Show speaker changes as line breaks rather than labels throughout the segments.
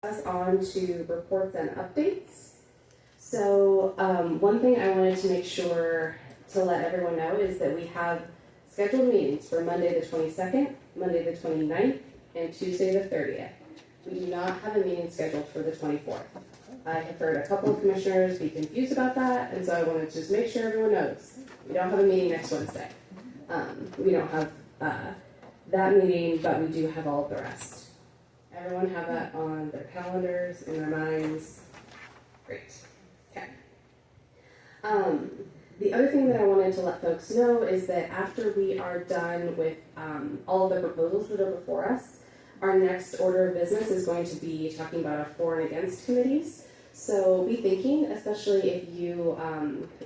Us on to reports and updates. So one thing I wanted to make sure to let everyone know is that we have scheduled meetings for Monday the 22nd, Monday the 29th, and Tuesday the 30th. We do not have a meeting scheduled for the 24th. I have heard a couple of commissioners be confused about that, and so I wanted to just make sure everyone knows. We don't have a meeting next Wednesday. We don't have that meeting, but we do have all of the rest. Everyone have that on their calendars, in their minds. Great. Okay. The other thing that I wanted to let folks know is that after we are done with all of the proposals that are before us, our next order of business is going to be talking about our for and against committees. So be thinking, especially if you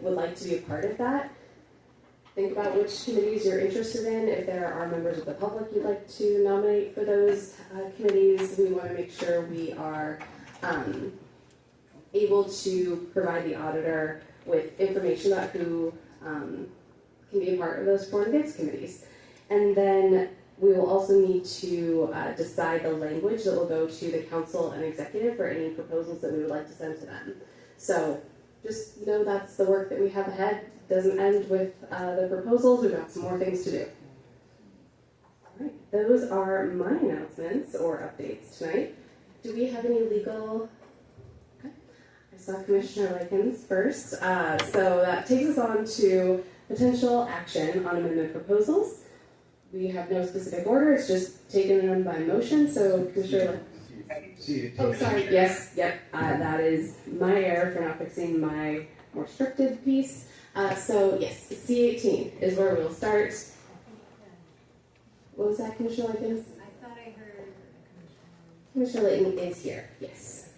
would like to be a part of that. Think about which committees you're interested in. If there are members of the public you'd like to nominate for those committees, we want to make sure we are able to provide the auditor with information about who can be a part of those for and against committees. And then we will also need to decide the language that will go to the council and executive for any proposals that we would like to send to them. So just know that's the work that we have ahead. Doesn't end with the proposals. We've got some more things to do. All right, those are my announcements or updates tonight. Do we have any legal? Okay. I saw Commissioner Likens first. So that takes us on to potential action on amendment proposals. We have no specific order. It's just taken them by motion. So Commissioner Oh, sorry. Yes. Yep. That is my error for not fixing my more scripted piece. So yes, C18 is where we'll start. What was that, Commissioner Likens?
I thought I heard
Commissioner Layton is here. Yes.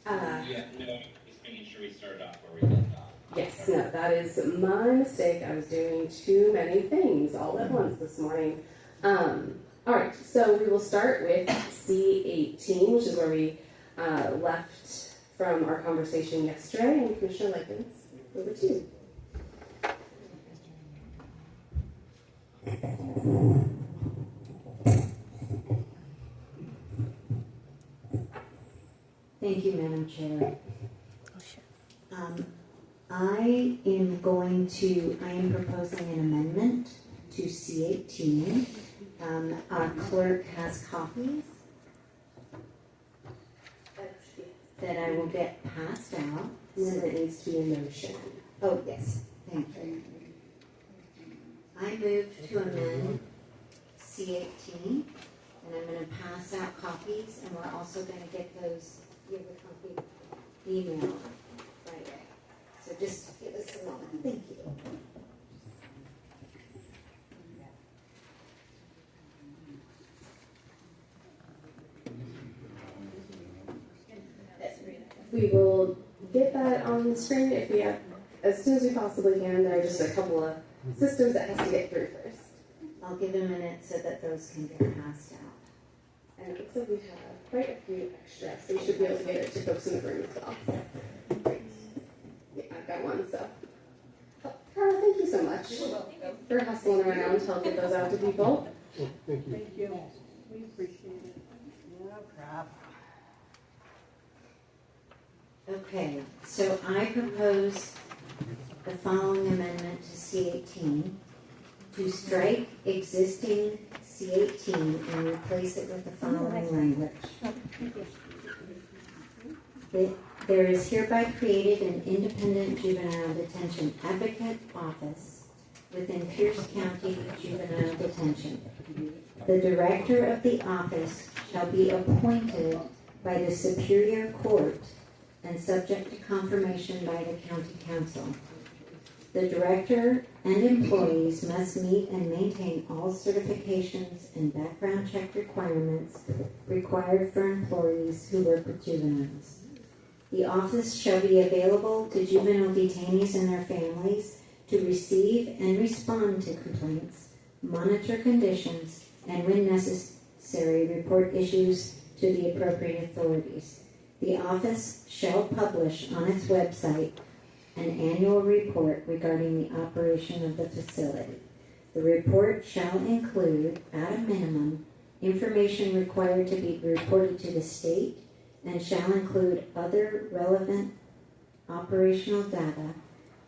Yeah, no, just making sure we started off where we left off.
Yes. No, that is my mistake. I was doing too many things all at once this morning. All right. So we will start with C18, which is where we left from our conversation yesterday. And Commissioner Likens, over to you.
Thank you, Madam Chair. I am proposing an amendment to C18. Our clerk has copies that I will get passed out.
And then it needs to be a motion.
Oh, yes, thank you. I move to amend C18, and I'm going to pass out copies, and we're also going to get those, give a copy email right away. So just give us a moment. Thank you.
We will get that on the screen if we have, as soon as we possibly can. There are just a couple of systems that has to get through first.
I'll give a minute so that those can get passed out.
And it looks like we have quite a few extra, so we should be able to get it to folks in the room as well. Great. Yeah, I've got one, so. Oh, Carla, thank you so much for hustling around to help get those out to people.
Thank you. We appreciate it. No problem.
Okay, so I propose the following amendment to C18 to strike existing C18 and replace it with the following language. There is hereby created an independent juvenile detention advocate office within Pierce County Juvenile Detention. The director of the office shall be appointed by the Superior Court and subject to confirmation by the County Council. The director and employees must meet and maintain all certifications and background check requirements required for employees who work with juveniles. The office shall be available to juvenile detainees and their families to receive and respond to complaints, monitor conditions, and when necessary, report issues to the appropriate authorities. The office shall publish on its website an annual report regarding the operation of the facility. The report shall include, at a minimum, information required to be reported to the state, and shall include other relevant operational data,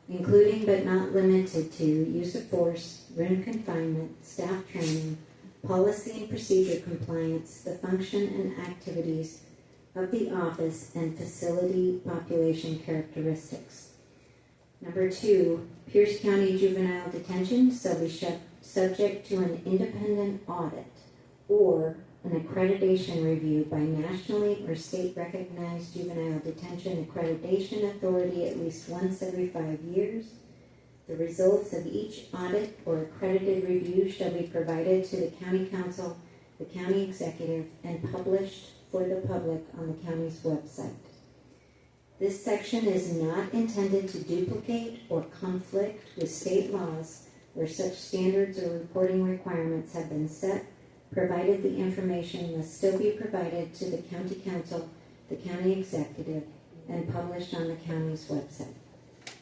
including but not limited to use of force, room confinement, staff training, policy and procedure compliance, the function and activities of the office, and facility population characteristics. Number 2, Pierce County Juvenile Detention shall be subject to an independent audit or an accreditation review by nationally or state recognized juvenile detention accreditation authority at least once every 5 years. The results of each audit or accredited review shall be provided to the county council, the county executive, and published for the public on the county's website. This section is not intended to duplicate or conflict with state laws where such standards or reporting requirements have been set, provided the information must still be provided to the county council, the county executive, and published on the county's website.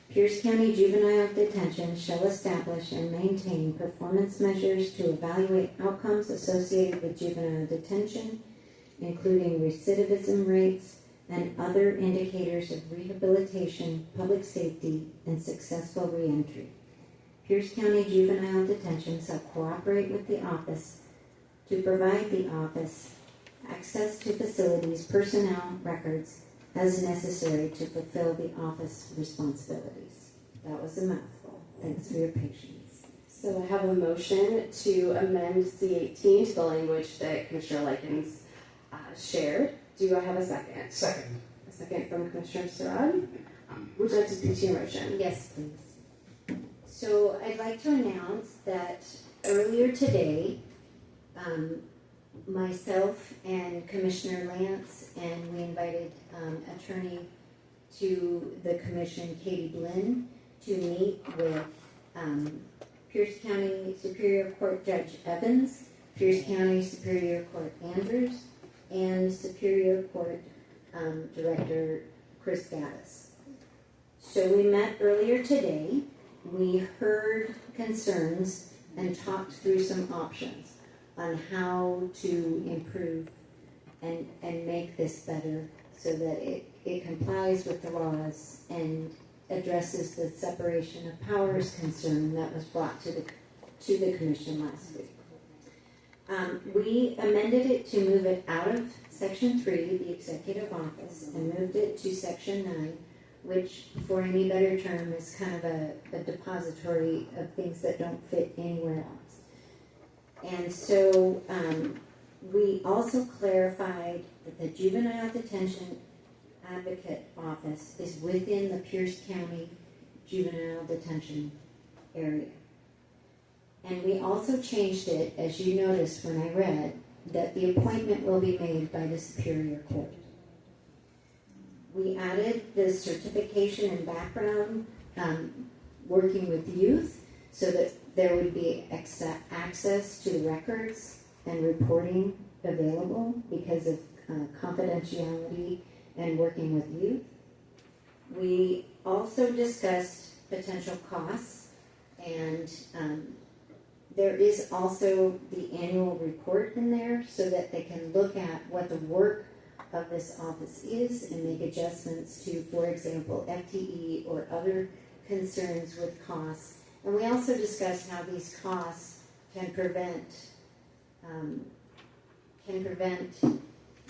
Pierce County Juvenile Detention shall establish and maintain performance measures to evaluate outcomes associated with juvenile detention, including recidivism rates and other indicators of rehabilitation, public safety, and successful reentry. Pierce County Juvenile Detention shall cooperate with the office to provide the office access to facilities, personnel, records as necessary to fulfill the office responsibilities. That was a mouthful. Thanks for your patience.
So I have a motion to amend C18 to the language that Commissioner Likens shared. Do I have a second?
Second.
A second from Commissioner Sarad. Would you like to speak to your motion?
Yes, please. So I'd like to announce that earlier today, myself and Commissioner Lance, and we invited attorney to the commission, Katie Blinn, to meet with Pierce County Superior Court Judge Evans, Pierce County Superior Court Andrews, and Superior Court Director Chris Gaddis. So we met earlier today. We heard concerns and talked through some options on how to improve and make this better so that it complies with the laws and addresses the separation of powers concern that was brought to the commission last week. We amended it to move it out of Section 3, the executive office, and moved it to Section 9, which, for any better term, is kind of a depository of things that don't fit anywhere else. And so we also clarified that the Juvenile Detention Advocate Office is within the Pierce County Juvenile Detention area. And we also changed it, as you noticed when I read, that the appointment will be made by the Superior Court. We added the certification and background working with youth so that there would be access to the records and reporting available because of confidentiality and working with youth. We also discussed potential costs, and there is also the annual report in there so that they can look at what the work of this office is and make adjustments to, for example, FTE or other concerns with costs. And we also discussed how these costs can prevent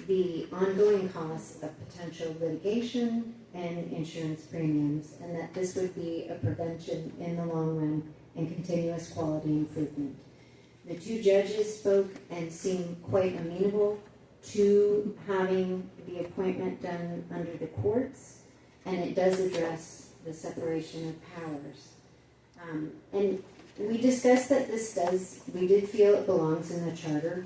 the ongoing costs of potential litigation and insurance premiums, and that this would be a prevention in the long run and continuous quality improvement. The two judges spoke and seemed quite amenable to having the appointment done under the courts, and it does address the separation of powers. And we discussed that we did feel it belongs in the charter,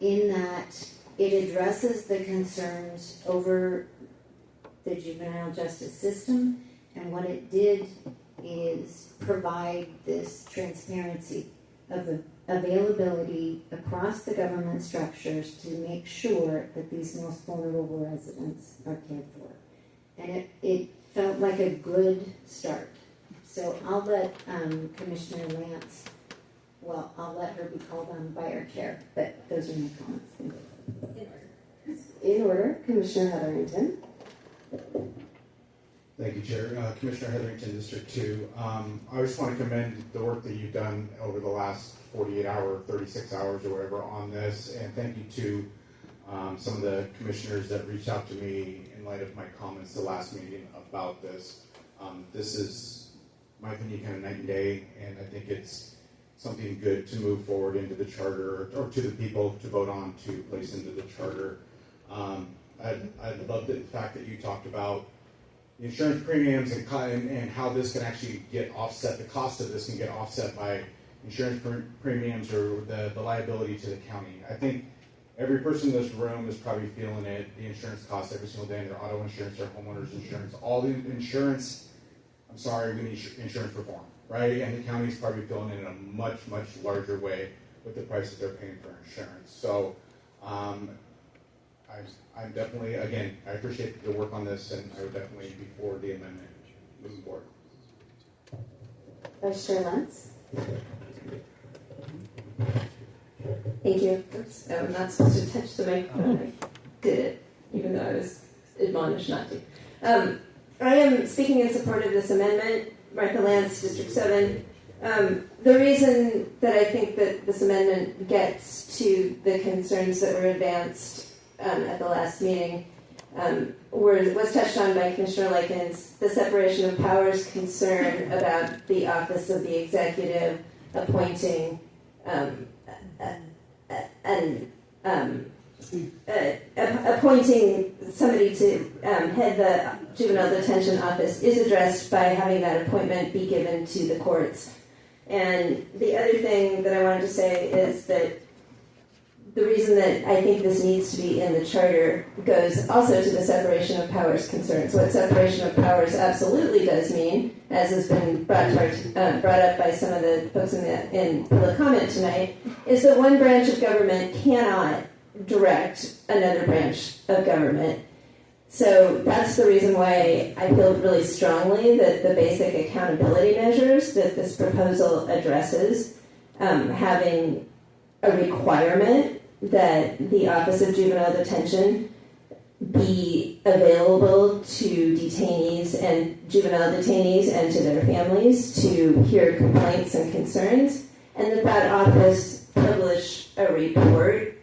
in that it addresses the concerns over the juvenile justice system, and what it did is provide this transparency of the availability across the government structures to make sure that these most vulnerable residents are cared for. And it felt like a good start. So I'll let Commissioner Lance, I'll let her be called on by our chair, but those are my comments.
in order, Commissioner Heatherington.
Thank you, Chair. Commissioner Heatherington, District 2. I just want to commend the work that you've done over the last 48 hours, 36 hours or whatever on this, and thank you to some of the commissioners that reached out to me in light of my comments the last meeting about this. This is, in my opinion, kind of night and day, and I think it's something good to move forward into the charter, or to the people to vote on to place into the charter. I love the fact that you talked about the insurance premiums and how this can actually get offset, the cost of this can get offset by insurance premiums or the liability to the county. I think every person in this room is probably feeling it, the insurance costs every single day, their auto insurance, their homeowner's insurance, all the insurance. I'm sorry, we need insurance reform, right? And the county's probably feeling it in a much, much larger way with the price that they're paying for insurance. So I'm definitely, again, I appreciate the work on this, and I would definitely be for the amendment moving forward.
Vice Chair Lentz. Thank you. Oops, I'm not supposed to touch the microphone. I did it, even though I was admonished not to. I am speaking in support of this amendment, Martha Lance, District 7. The reason that I think that this amendment gets to the concerns that were advanced at the last meeting was touched on by Commissioner Likens, the separation of powers concern about the office of the executive appointing appointing somebody to head the juvenile detention office is addressed by having that appointment be given to the courts. And the other thing that I wanted to say is that the reason that I think this needs to be in the charter goes also to the separation of powers concerns. What separation of powers absolutely does mean, as has been brought up by some of the folks in public comment tonight, is that one branch of government cannot direct another branch of government. So that's the reason why I feel really strongly that the basic accountability measures that this proposal addresses, having a requirement that the Office of Juvenile Detention be available to detainees and juvenile detainees and to their families to hear complaints and concerns, and that office publish a report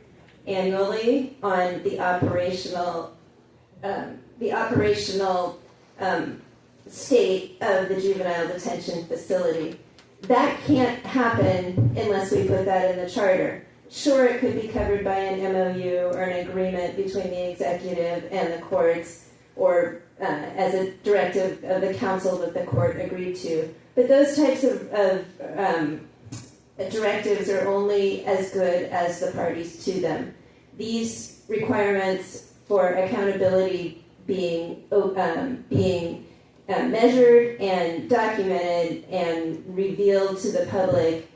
annually on the operational state of the juvenile detention facility. That can't happen unless we put that in the charter. Sure, it could be covered by an MOU or an agreement between the executive and the courts, or as a directive of the council that the court agreed to. But those types of directives are only as good as the parties to them. These requirements for accountability being measured and documented and revealed to the public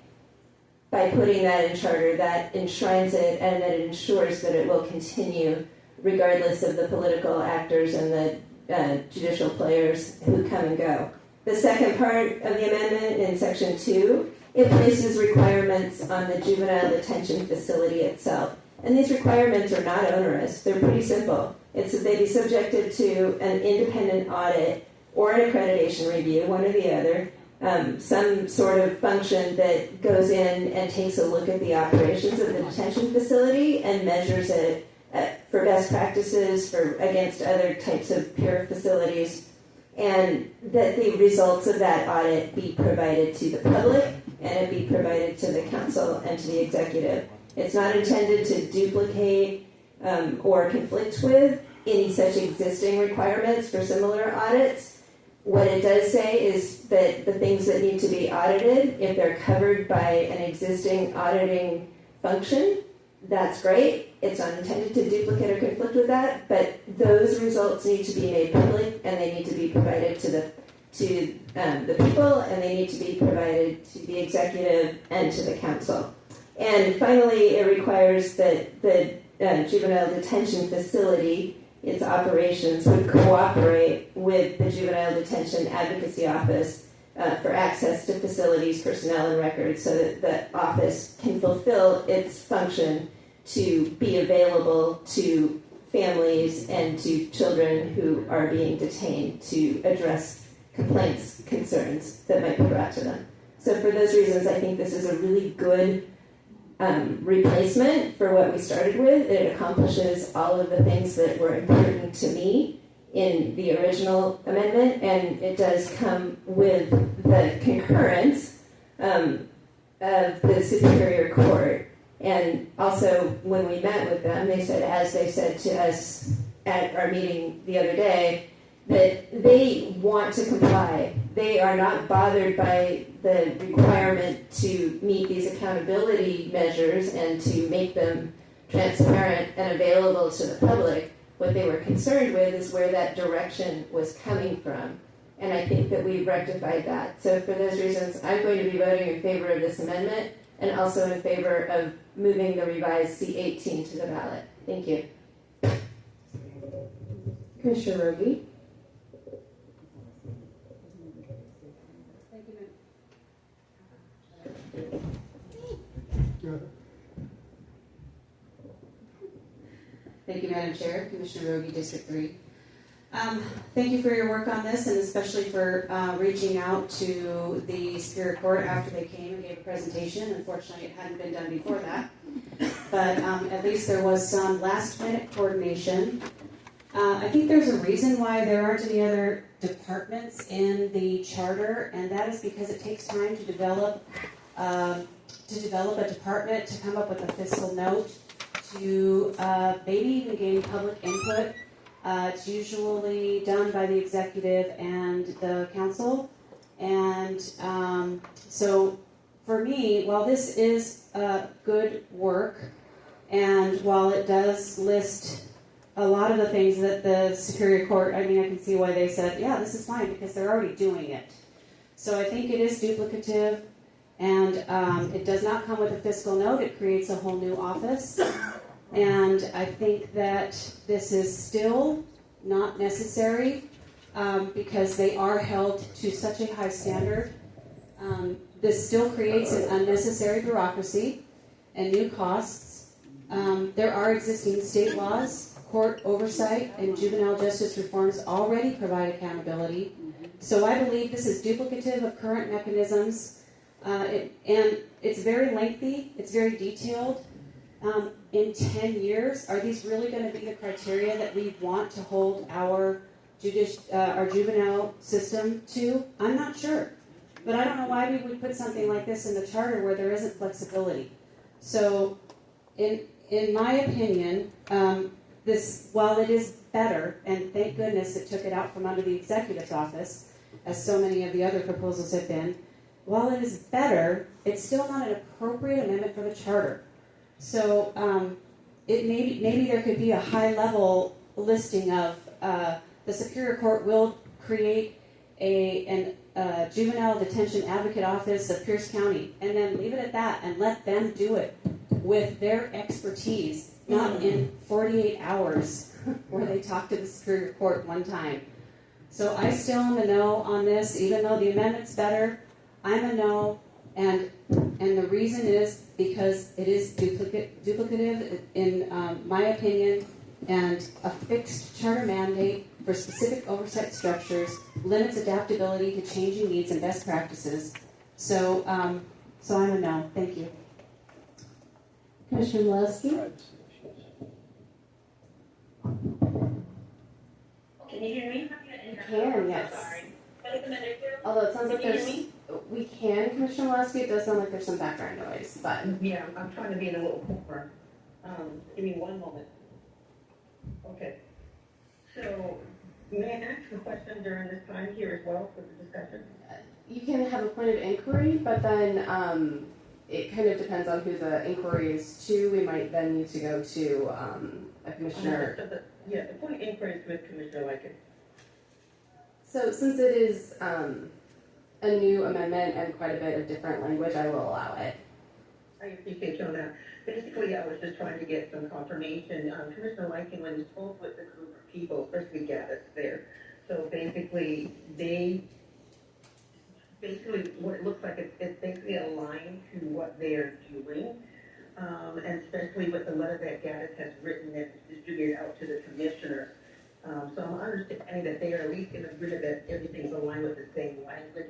by putting that in charter, that enshrines it and that it ensures that it will continue regardless of the political actors and the judicial players who come and go. The second part of the amendment in Section 2, it places requirements on the juvenile detention facility itself. And these requirements are not onerous. They're pretty simple. It's that they be subjected to an independent audit or an accreditation review, one or the other, some sort of function that goes in and takes a look at the operations of the detention facility and measures it for best practices against other types of peer facilities, and that the results of that audit be provided to the public and it be provided to the council and to the executive. It's not intended to duplicate or conflict with any such existing requirements for similar audits. What it does say is that the things that need to be audited, if they're covered by an existing auditing function, that's great. It's not intended to duplicate or conflict with that, but those results need to be made public and they need to be provided to the people, and they need to be provided to the executive and to the council. And finally, it requires that the juvenile detention facility, its operations, would cooperate with the Juvenile Detention Advocacy Office for access to facilities, personnel, and records, so that the office can fulfill its function to be available to
families and to children who are being detained to address complaints, concerns that might be brought to them. So for those reasons, I think this is a really good replacement for what we started with. It accomplishes all of the things that were important to me in the original amendment, and it does come with the concurrence of the Superior Court. And also, when we met with them, they said, as they said to us at our meeting the other day, that they want to comply. They are not bothered by the requirement to meet these accountability measures and to make them transparent and available to the public. What they were concerned with is where that direction was coming from. And I think that we've rectified that. So for those reasons, I'm going to be voting in favor of this amendment and also in favor of moving the revised C-18 to the ballot. Thank you. Commissioner Rogie?
Thank you, Madam Chair. Commissioner Rogie, District 3. Thank you for your work on this, and especially for reaching out to the Superior Court after they came and gave a presentation. Unfortunately, it hadn't been done before that. But at least there was some last-minute coordination. I think there's a reason why there aren't any other departments in the charter, and that is because it takes time to develop a department, to come up with a fiscal note, to maybe even gain public input. It's usually done by the executive and the council. And so for me, while this is good work, and while it does list a lot of the things that the Superior Court, I mean, I can see why they said, yeah, this is fine, because they're already doing it. So I think it is duplicative, and it does not come with a fiscal note. It creates a whole new office. And I think that this is still not necessary because they are held to such a high standard. This still creates an unnecessary bureaucracy and new costs. There are existing state laws, court oversight, and juvenile justice reforms already provide accountability. So I believe this is duplicative of current mechanisms, and it's very lengthy, it's very detailed. In 10 years, are these really going to be the criteria that we want to hold our juvenile system to? I'm not sure. But I don't know why we would put something like this in the charter where there isn't flexibility. So, in my opinion, this, while it is better, and thank goodness it took it out from under the executive's office, as so many of the other proposals have been, while it is better, it's still not an appropriate amendment for the charter. So it maybe there could be a high-level listing of the Superior Court will create a juvenile detention advocate office of Pierce County, and then leave it at that and let them do it with their expertise, not in 48 hours where they talk to the Superior Court one time. So I still am a no on this, even though the amendment's better. I'm a no, and the reason is because it is duplicative in my opinion, and a fixed charter mandate for specific oversight structures limits adaptability to changing needs and best practices. So I'm a no. Thank you.
Commissioner Molesky?
Can you hear me?
Can, yes.
Sorry. What is the matter?
Although it sounds like
Can you
there's,
hear me?
we can, Commissioner Molesky, it does sound like there's some background noise, but.
Yeah, I'm trying to be in a little corner. Give me one moment. Okay. So, may I ask a question during this time here as well for the discussion?
You can have a point of inquiry, but then it kind of depends on who the inquiry is to. We might then need to go to a commissioner.
The point of inquiry is with Commissioner Liken.
So since it is a new amendment and quite a bit of different language, I will allow it.
I appreciate you on that. Basically, I was just trying to get some confirmation. Commissioner Liken, when he spoke with the group of people, especially Gaddis there, so basically what it looks like, it's basically aligned to what they're doing. and especially with the letter that Gaddis has written and distributed out to the commissioners. So I'm understanding that they are at least in agreement that everything's aligned with the same language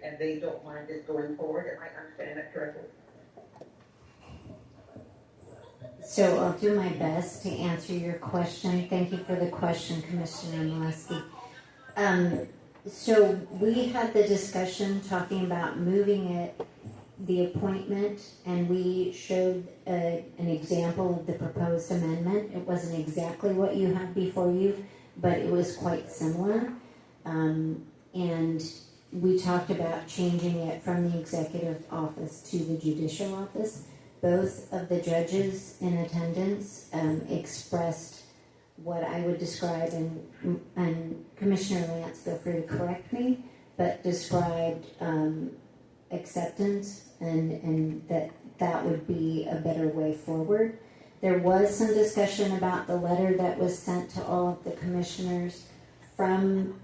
and they don't mind this going forward. Am I understanding that correctly?
So I'll do my best to answer your question. Thank you for the question, Commissioner Molesky. So we had the discussion talking about moving it, the appointment, and we showed an example of the proposed amendment. It wasn't exactly what you have before you, but it was quite similar. And we talked about changing it from the executive office to the judicial office. Both of the judges in attendance expressed what I would describe, and Commissioner Lance, feel free to correct me, but described acceptance and that would be a better way forward. There was some discussion about the letter that was sent to all of the commissioners from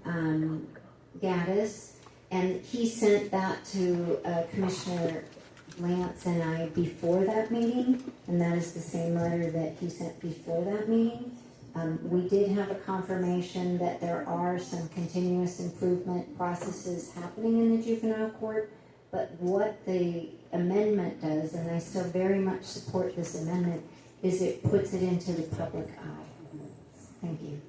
Gaddis, and he sent that to Commissioner Lance and I before that meeting, and that is the same letter that he sent before that meeting. We did have a confirmation that there are some continuous improvement processes happening in the juvenile court, but what the amendment does, and I still very much support this amendment, is it puts it into the public eye. Thank you.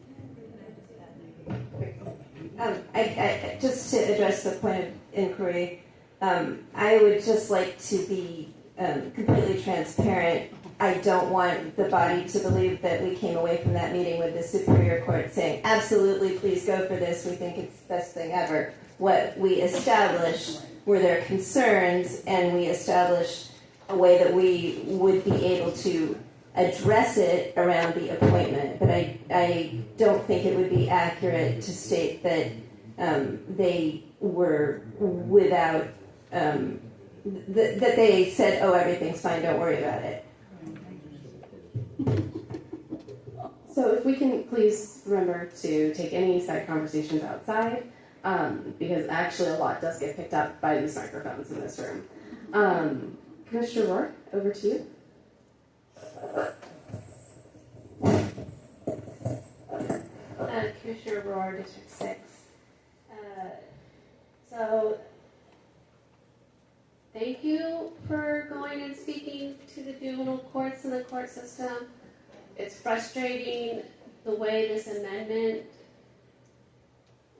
I just to address the point of inquiry, I would just like to be completely transparent. I don't want the body to believe that we came away from that meeting with the Superior Court saying, absolutely, please go for this, we think it's the best thing ever. What we established were their concerns, and we established a way that we would be able to address it around the appointment. But I don't think it would be accurate to state that they were without, that they said, oh, everything's fine, don't worry about it.
So if we can please remember to take any side conversations outside, because actually a lot does get picked up by these microphones in this room. Commissioner Rourke, over to you.
Commissioner Rohr, District 6. So, thank you for going and speaking to the juvenile courts and the court system. It's frustrating the way this amendment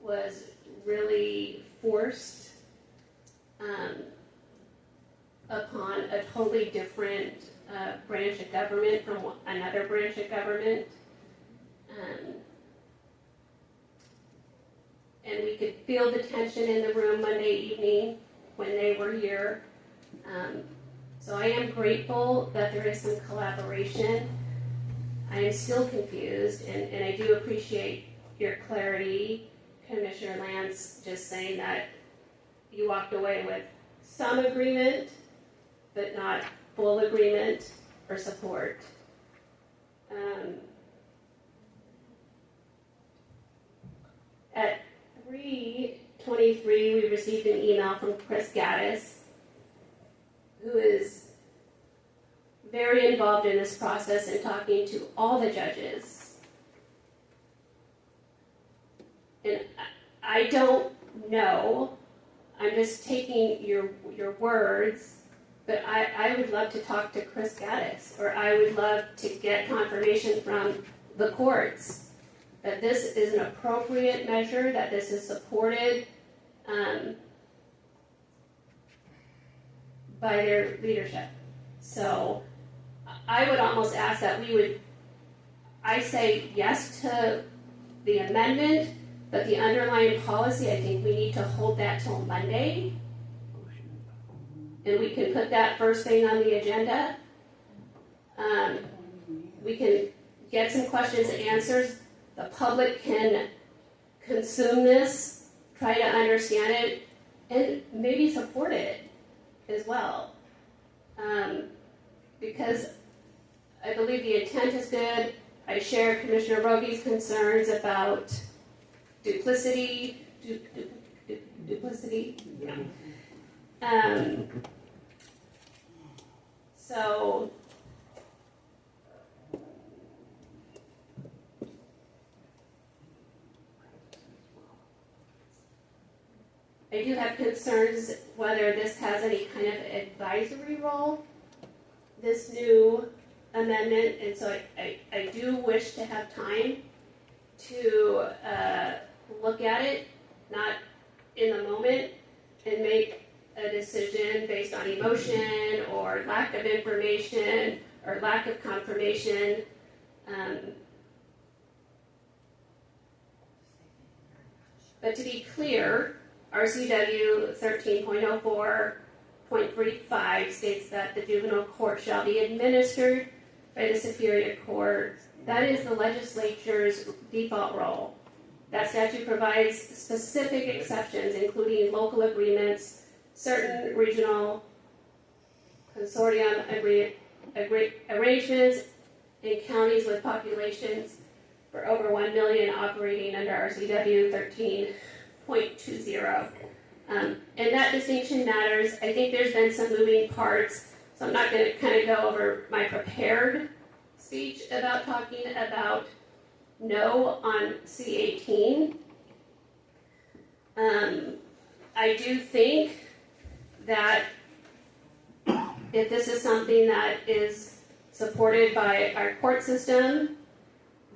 was really forced upon a totally different branch of government from another branch of government. And we could feel the tension in the room Monday evening when they were here. So I am grateful that there is some collaboration. I am still confused, and I do appreciate your clarity, Commissioner Lance, just saying that you walked away with some agreement, but not full agreement or support. At 3:23, we received an email from Chris Gaddis, who is very involved in this process and talking to all the judges. And I don't know, I'm just taking your words, but I would love to talk to Chris Gaddis, or I would love to get confirmation from the courts that this is an appropriate measure, that this is supported by their leadership. So I would almost ask that I say yes to the amendment, but the underlying policy, I think we need to hold that till Monday. And we can put that first thing on the agenda. We can get some questions and answers. The public can consume this, try to understand it, and maybe support it as well. Because I believe the intent is good. I share Commissioner Rogi's concerns about duplicity. Yeah. So I do have concerns whether this has any kind of advisory role, this new amendment, and so I do wish to have time to look at it, not in the moment, and make a decision based on emotion or lack of information or lack of confirmation. But to be clear, RCW 13.04.35 states that the juvenile court shall be administered by the Superior Court. That is the legislature's default role. That statute provides specific exceptions, including local agreements, certain regional consortium arrangements in counties with populations for over 1 million operating under RCW 13.20. And that distinction matters. I think there's been some moving parts, so I'm not going to kind of go over my prepared speech about talking about no on C18. I do think that if this is something that is supported by our court system,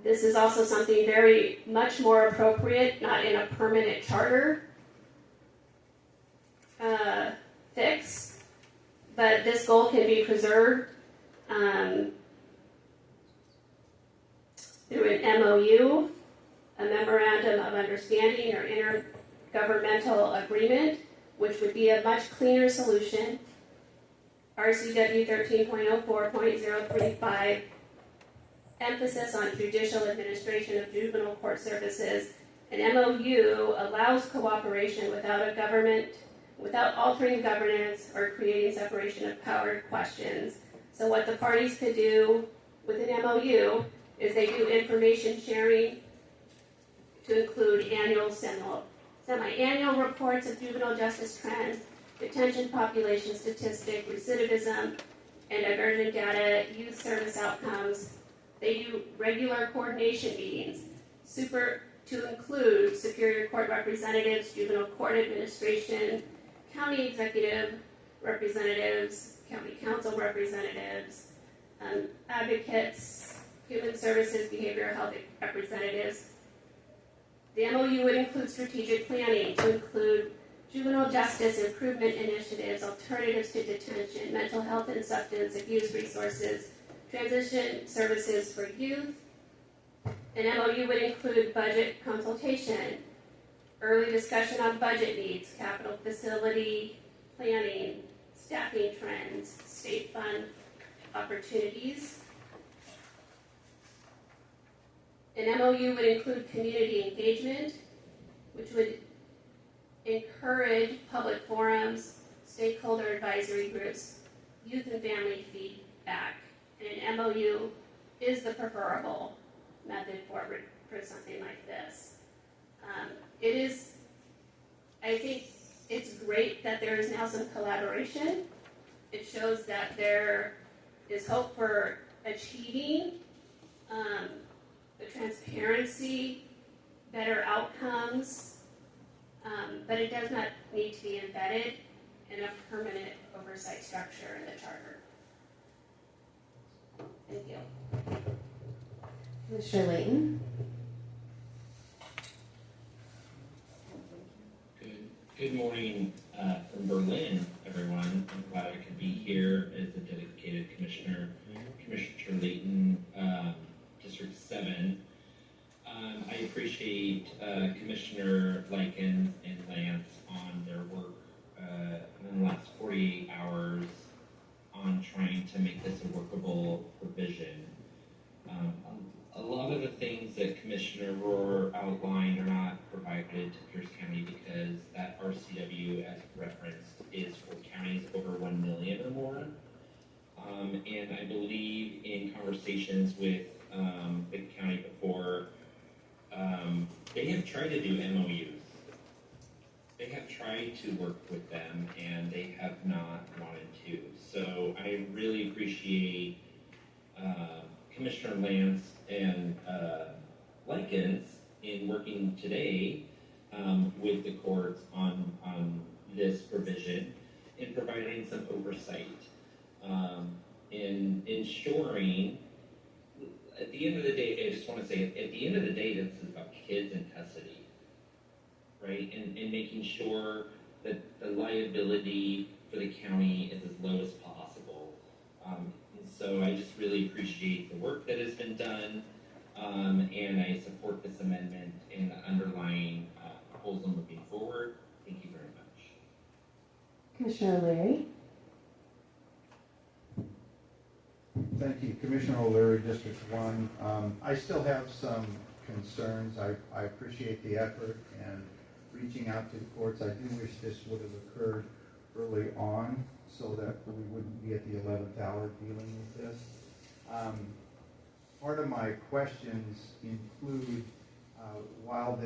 this is also something very much more appropriate, not in a permanent charter fix, but this goal can be preserved through an MOU, a Memorandum of Understanding or Intergovernmental Agreement, which would be a much cleaner solution. RCW 13.04.035, emphasis on judicial administration of juvenile court services. An MOU allows cooperation without altering governance or creating separation of power questions. So what the parties could do with an MOU is they do information sharing to include annual, semi-annual reports of juvenile justice trends, detention population statistic, recidivism, and diversion data, youth service outcomes. They do regular coordination meetings, to include Superior Court representatives, juvenile court administration, county executive representatives, county council representatives, advocates, human services, behavioral health representatives. The MOU would include strategic planning to include juvenile justice improvement initiatives, alternatives to detention, mental health and substance abuse resources, transition services for youth. An MOU would include budget consultation, early discussion on budget needs, capital facility planning, staffing trends, state fund opportunities. An MOU would include community engagement, which would encourage public forums, stakeholder advisory groups, youth and family feedback. And an MOU is the preferable method forward for something like this. I think it's great that there is now some collaboration. It shows that there is hope for achieving the transparency, better outcomes, but it does not need to be embedded in a permanent oversight structure in the charter. Thank you.
Commissioner Layton?
Good morning from Berlin, everyone. I'm glad I could be here as a dedicated commissioner. Commissioner Layton, District 7. I appreciate Commissioner Likens and Lance on their work in the last 48 hours on trying to make this a workable provision. A lot of the things that Commissioner Rohr outlined are not provided to Pierce County because that RCW, as referenced, is for counties over 1 million or more. And I believe in conversations with the county before, they have tried to do MOUs. They have tried to work with them, and they have not wanted to. So I really appreciate Commissioner Lance and Likens in working today with the courts on this provision and providing some oversight in ensuring. At the end of the day, I just want to say, at the end of the day, this is about kids in custody, right? And making sure that the liability for the county is as low as possible. And so I just really appreciate the work that has been done, and I support this amendment and the underlying proposal moving forward. Thank you very much.
Commissioner O'Leary.
Thank you, Commissioner O'Leary, District 1. I still have some concerns. I appreciate the effort and reaching out to the courts. I do wish this would have occurred early on so that we wouldn't be at the 11th hour dealing with this. Part of my questions include, while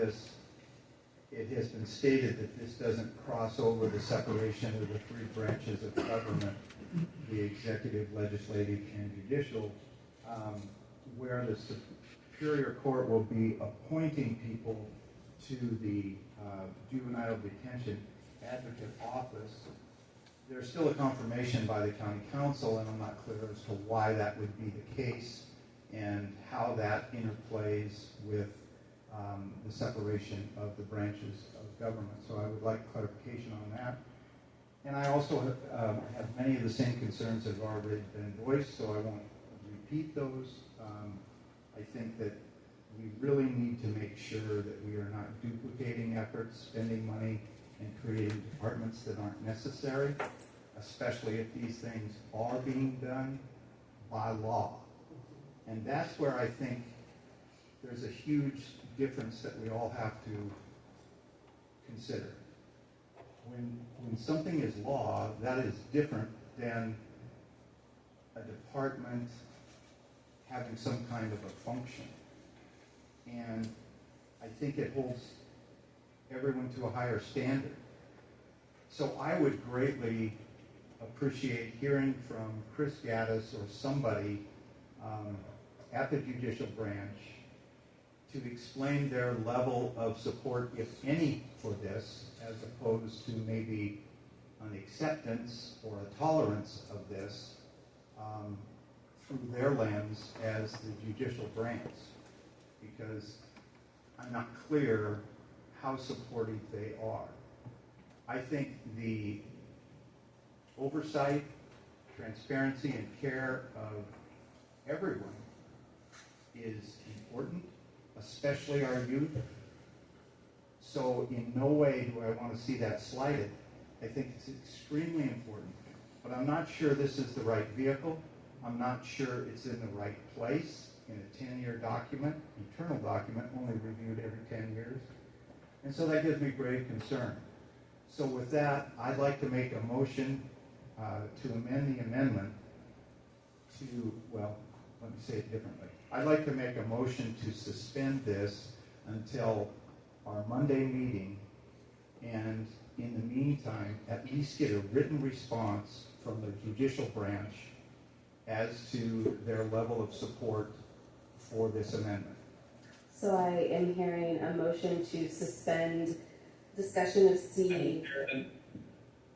it has been stated that this doesn't cross over the separation of the three branches of government, the executive, legislative, and judicial, where the Superior Court will be appointing people to the Juvenile Detention Advocate Office. There's still a confirmation by the County Council, and I'm not clear as to why that would be the case and how that interplays with the separation of the branches of government. So I would like clarification on that. And I also have many of the same concerns that have already been voiced, so I won't repeat those. I think that we really need to make sure that we are not duplicating efforts, spending money, and creating departments that aren't necessary, especially if these things are being done by law. And that's where I think there's a huge difference that we all have to consider. When something is law, that is different than a department having some kind of a function. And I think it holds everyone to a higher standard. So I would greatly appreciate hearing from Chris Gaddis or somebody at the judicial branch to explain their level of support, if any, for this, as opposed to maybe an acceptance or a tolerance of this through their lens as the judicial branch. Because I'm not clear how supportive they are. I think the oversight, transparency, and care of everyone is important, especially our youth. So in no way do I want to see that slighted. I think it's extremely important. But I'm not sure this is the right vehicle. I'm not sure it's in the right place in a 10-year document, eternal document, only reviewed every 10 years. And so that gives me grave concern. So with that, I'd like to make a motion to amend the amendment to, well, let me say it differently. I'd like to make a motion to suspend this until our Monday meeting, and in the meantime, at least get a written response from the judicial branch as to their level of support for this amendment.
So I am hearing a motion to suspend discussion of C.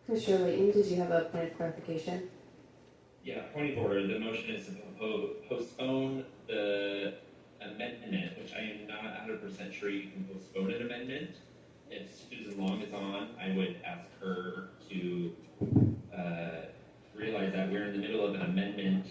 Commissioner Layton, did you have a point of clarification?
Yeah, point of order. The motion is to postpone the amendment, which I am not 100% sure you can postpone an amendment. If Susan Long is on, I would ask her to realize that we're in the middle of an amendment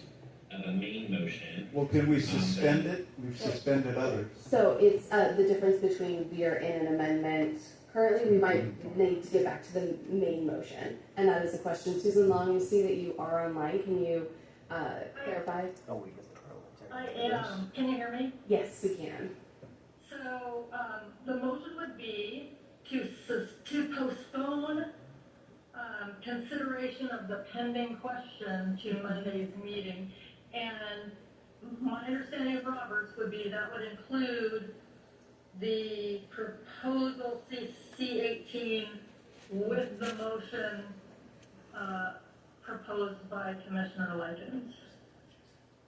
of a main motion.
Well, can we suspend it? We've suspended others.
So it's the difference between we are in an amendment. Currently, we might need to get back to the main motion. And that is a question. Susan Long, you see that you are online. Can you clarify?
I am. Can you hear me?
Yes, we can.
So the motion would be to postpone consideration of the pending question to Monday's meeting. And my understanding of Roberts would be that would include the proposal C18 with the motion proposed by Commissioner Legend.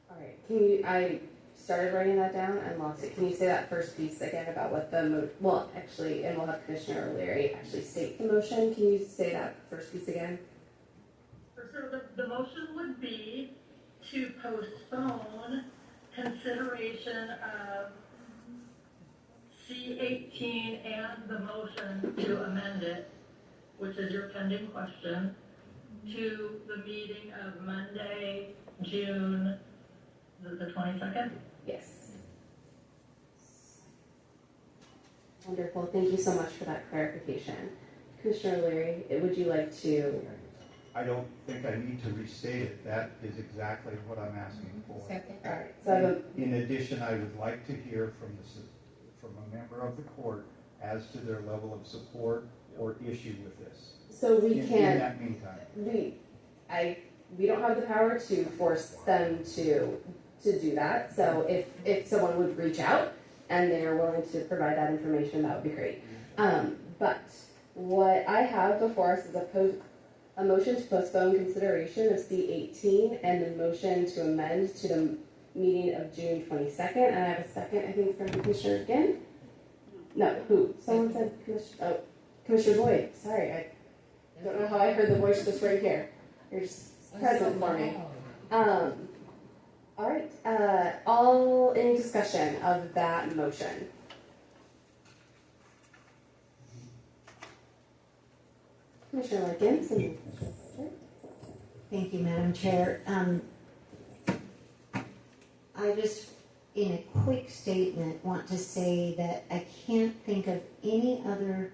All right. Can you? started writing that down and lost it. Can you say that first piece again about what the well, actually, and we'll have Commissioner O'Leary actually state the motion. Can you say that first piece again?
So the motion would be to postpone consideration of C18 and the motion to amend it, which is your pending question, to the meeting of Monday, June the 22nd?
Yes. Wonderful. Thank you so much for that clarification. Commissioner O'Leary, would you like to?
I don't think I need to restate it. That is exactly what I'm asking for.
All right. So
In addition, I would like to hear from a member of the court as to their level of support or issue with this.
So we
In
can't.
that meantime.
We don't have the power to force them to do that. So if someone would reach out and they're willing to provide that information, that would be great. But what I have before us is a motion to postpone consideration of C18 and the motion to amend to the meeting of June 22nd. And I have a second, I think, from Commissioner Ginn. No, who? Someone said Commissioner Boyd. Sorry, I don't know how I heard the voice just right here. You're just present for me. All right. All in discussion of that motion. Commissioner Likens.
Thank you, Madam Chair. I just, in a quick statement, want to say that I can't think of any other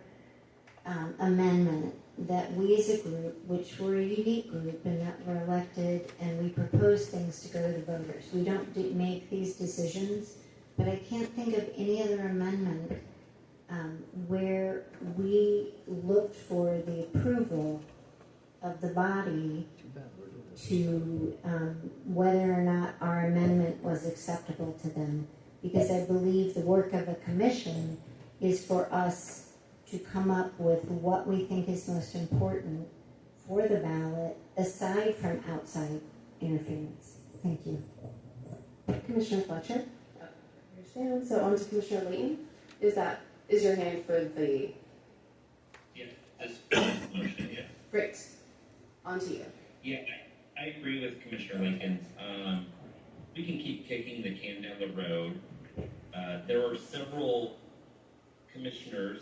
amendment that we as a group, which we're a unique group and that we're elected and we propose things to go to the voters. We don't make these decisions, but I can't think of any other amendment where we looked for the approval of the body to whether or not our amendment was acceptable to them. Because I believe the work of a commission is for us to come up with what we think is most important for the ballot, aside from outside interference. Thank you.
Commissioner Fletcher. Understand. So on to Commissioner Layton. Is your hand for the?
Yeah, this motion, yeah.
Great. On to you.
Yeah, I agree with Commissioner Lincoln. We can keep kicking the can down the road. There are several commissioners,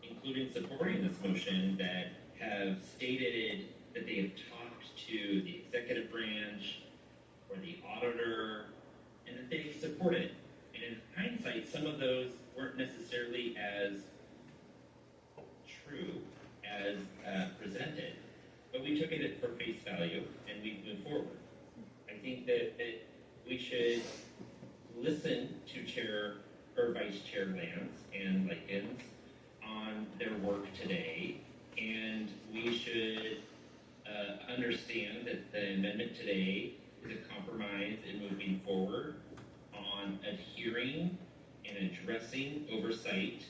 including supporting this motion, that have stated that they have talked to the executive branch or the auditor, and that they support it. And in hindsight, some of those weren't necessarily as true as presented, but we took it for face value and we moved forward. I think that we should listen to Chair or Vice Chair Lance and Likens on their work today, and we should understand that the amendment today is a compromise in moving forward on adhering and addressing oversight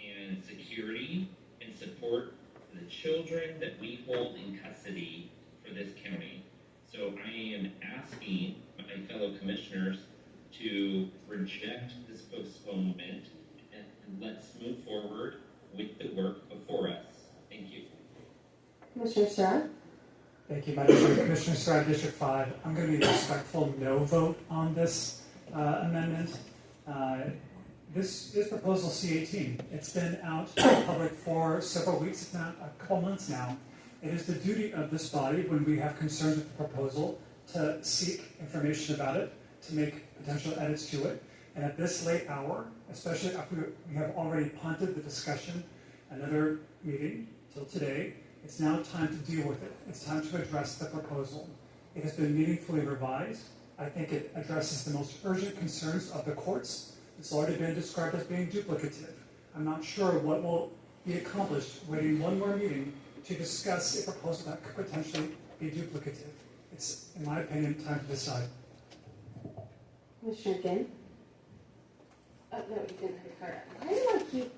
and security and support for the children that we hold in custody for this county. So I am asking my fellow commissioners to reject this postponement and let's move forward with the work before us. Thank you.
Commissioner Stroud.
Thank you, Madam Chair. Commissioner Stroud, District 5. I'm going to be a respectful no vote on this amendment. This proposal C18, it's been out in the public for several weeks, if not a couple months now. It is the duty of this body, when we have concerns with the proposal, to seek information about it, to make potential edits to it. And at this late hour, especially after we have already punted the discussion, another meeting till today, it's now time to deal with it. It's time to address the proposal. It has been meaningfully revised. I think it addresses the most urgent concerns of the courts. It's already been described as being duplicative. I'm not sure what will be accomplished waiting one more meeting to discuss a proposal that could potentially be duplicative. It's, in my opinion, time to decide.
Commissioner Ginn. Oh, no, you didn't have your card up. Why do I keep?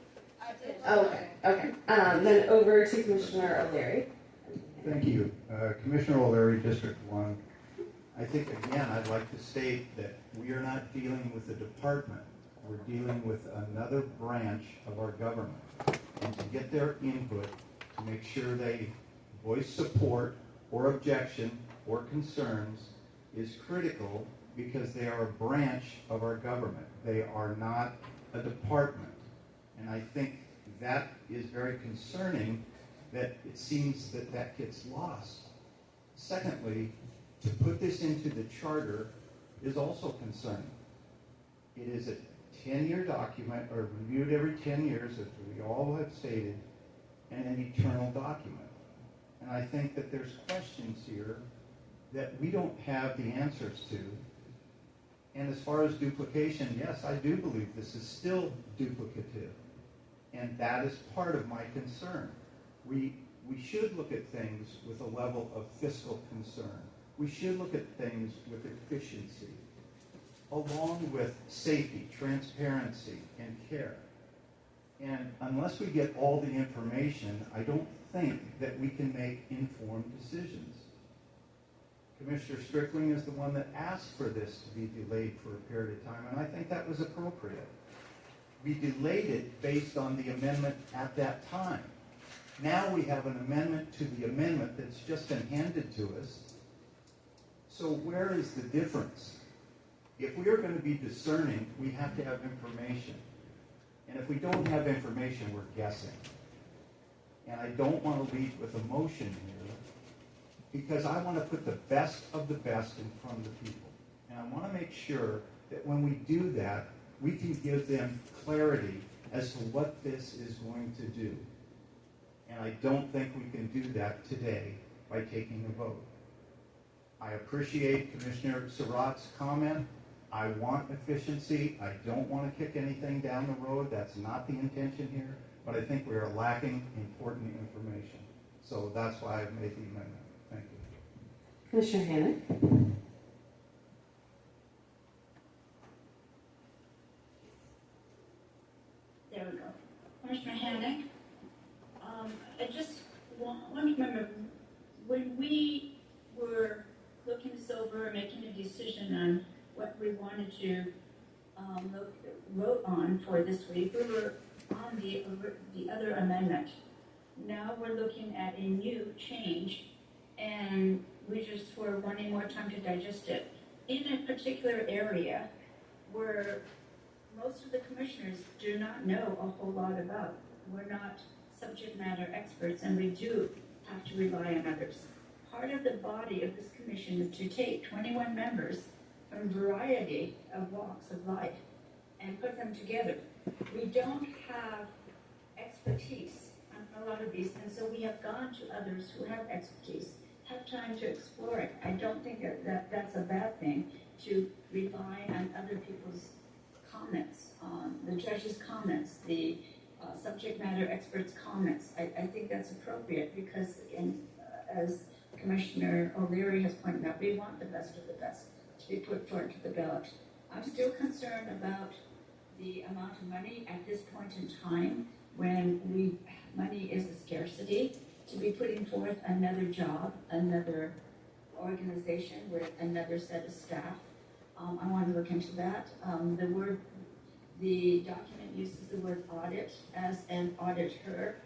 Oh, okay. Then over to Commissioner O'Leary.
Thank you. Commissioner O'Leary, District 1. I think, again, I'd like to state that we are not dealing with a department. We're dealing with another branch of our government. And to get their input, to make sure they voice support or objection or concerns is critical because they are a branch of our government. They are not a department. And I think that is very concerning that it seems that that gets lost. Secondly, to put this into the charter is also concerning. It is a 10-year document, or reviewed every 10 years, as we all have stated, and an eternal document. And I think that there's questions here that we don't have the answers to. And as far as duplication, yes, I do believe this is still duplicative. And that is part of my concern. We should look at things with a level of fiscal concern. We should look at things with efficiency, along with safety, transparency, and care. And unless we get all the information, I don't think that we can make informed decisions. Commissioner Strickling is the one that asked for this to be delayed for a period of time, and I think that was appropriate. We delayed it based on the amendment at that time. Now we have an amendment to the amendment that's just been handed to us. So where is the difference? If we are going to be discerning, we have to have information. And if we don't have information, we're guessing. And I don't want to lead with emotion here, because I want to put the best of the best in front of the people. And I want to make sure that when we do that, we can give them clarity as to what this is going to do. And I don't think we can do that today by taking a vote. I appreciate Commissioner Surratt's comment. I want efficiency. I don't want to kick anything down the road. That's not the intention here. But I think we are lacking important information. So that's why I've made the amendment. Thank you.
Commissioner Hammond?
There we go. Commissioner Hammond, I just want to remember, when we were looking this over, making a decision on what we wanted to vote on for this week, we were on the other amendment. Now we're looking at a new change, and we just were wanting more time to digest it. In a particular area where most of the commissioners do not know a whole lot about. We're not subject matter experts, and we do have to rely on others. Part of the body of this commission is to take 21 members from a variety of walks of life and put them together. We don't have expertise on a lot of these, and so we have gone to others who have expertise, have time to explore it. I don't think that's a bad thing, to rely on other people's comments, the judge's comments, the subject matter experts' comments. I think that's appropriate because, as Commissioner O'Leary has pointed out, we want the best of the best to be put forward to the ballot. I'm still concerned about the amount of money at this point in time when money is a scarcity, to be putting forth another job, another organization with another set of staff. I want to look into that. The document uses the word audit as an auditor.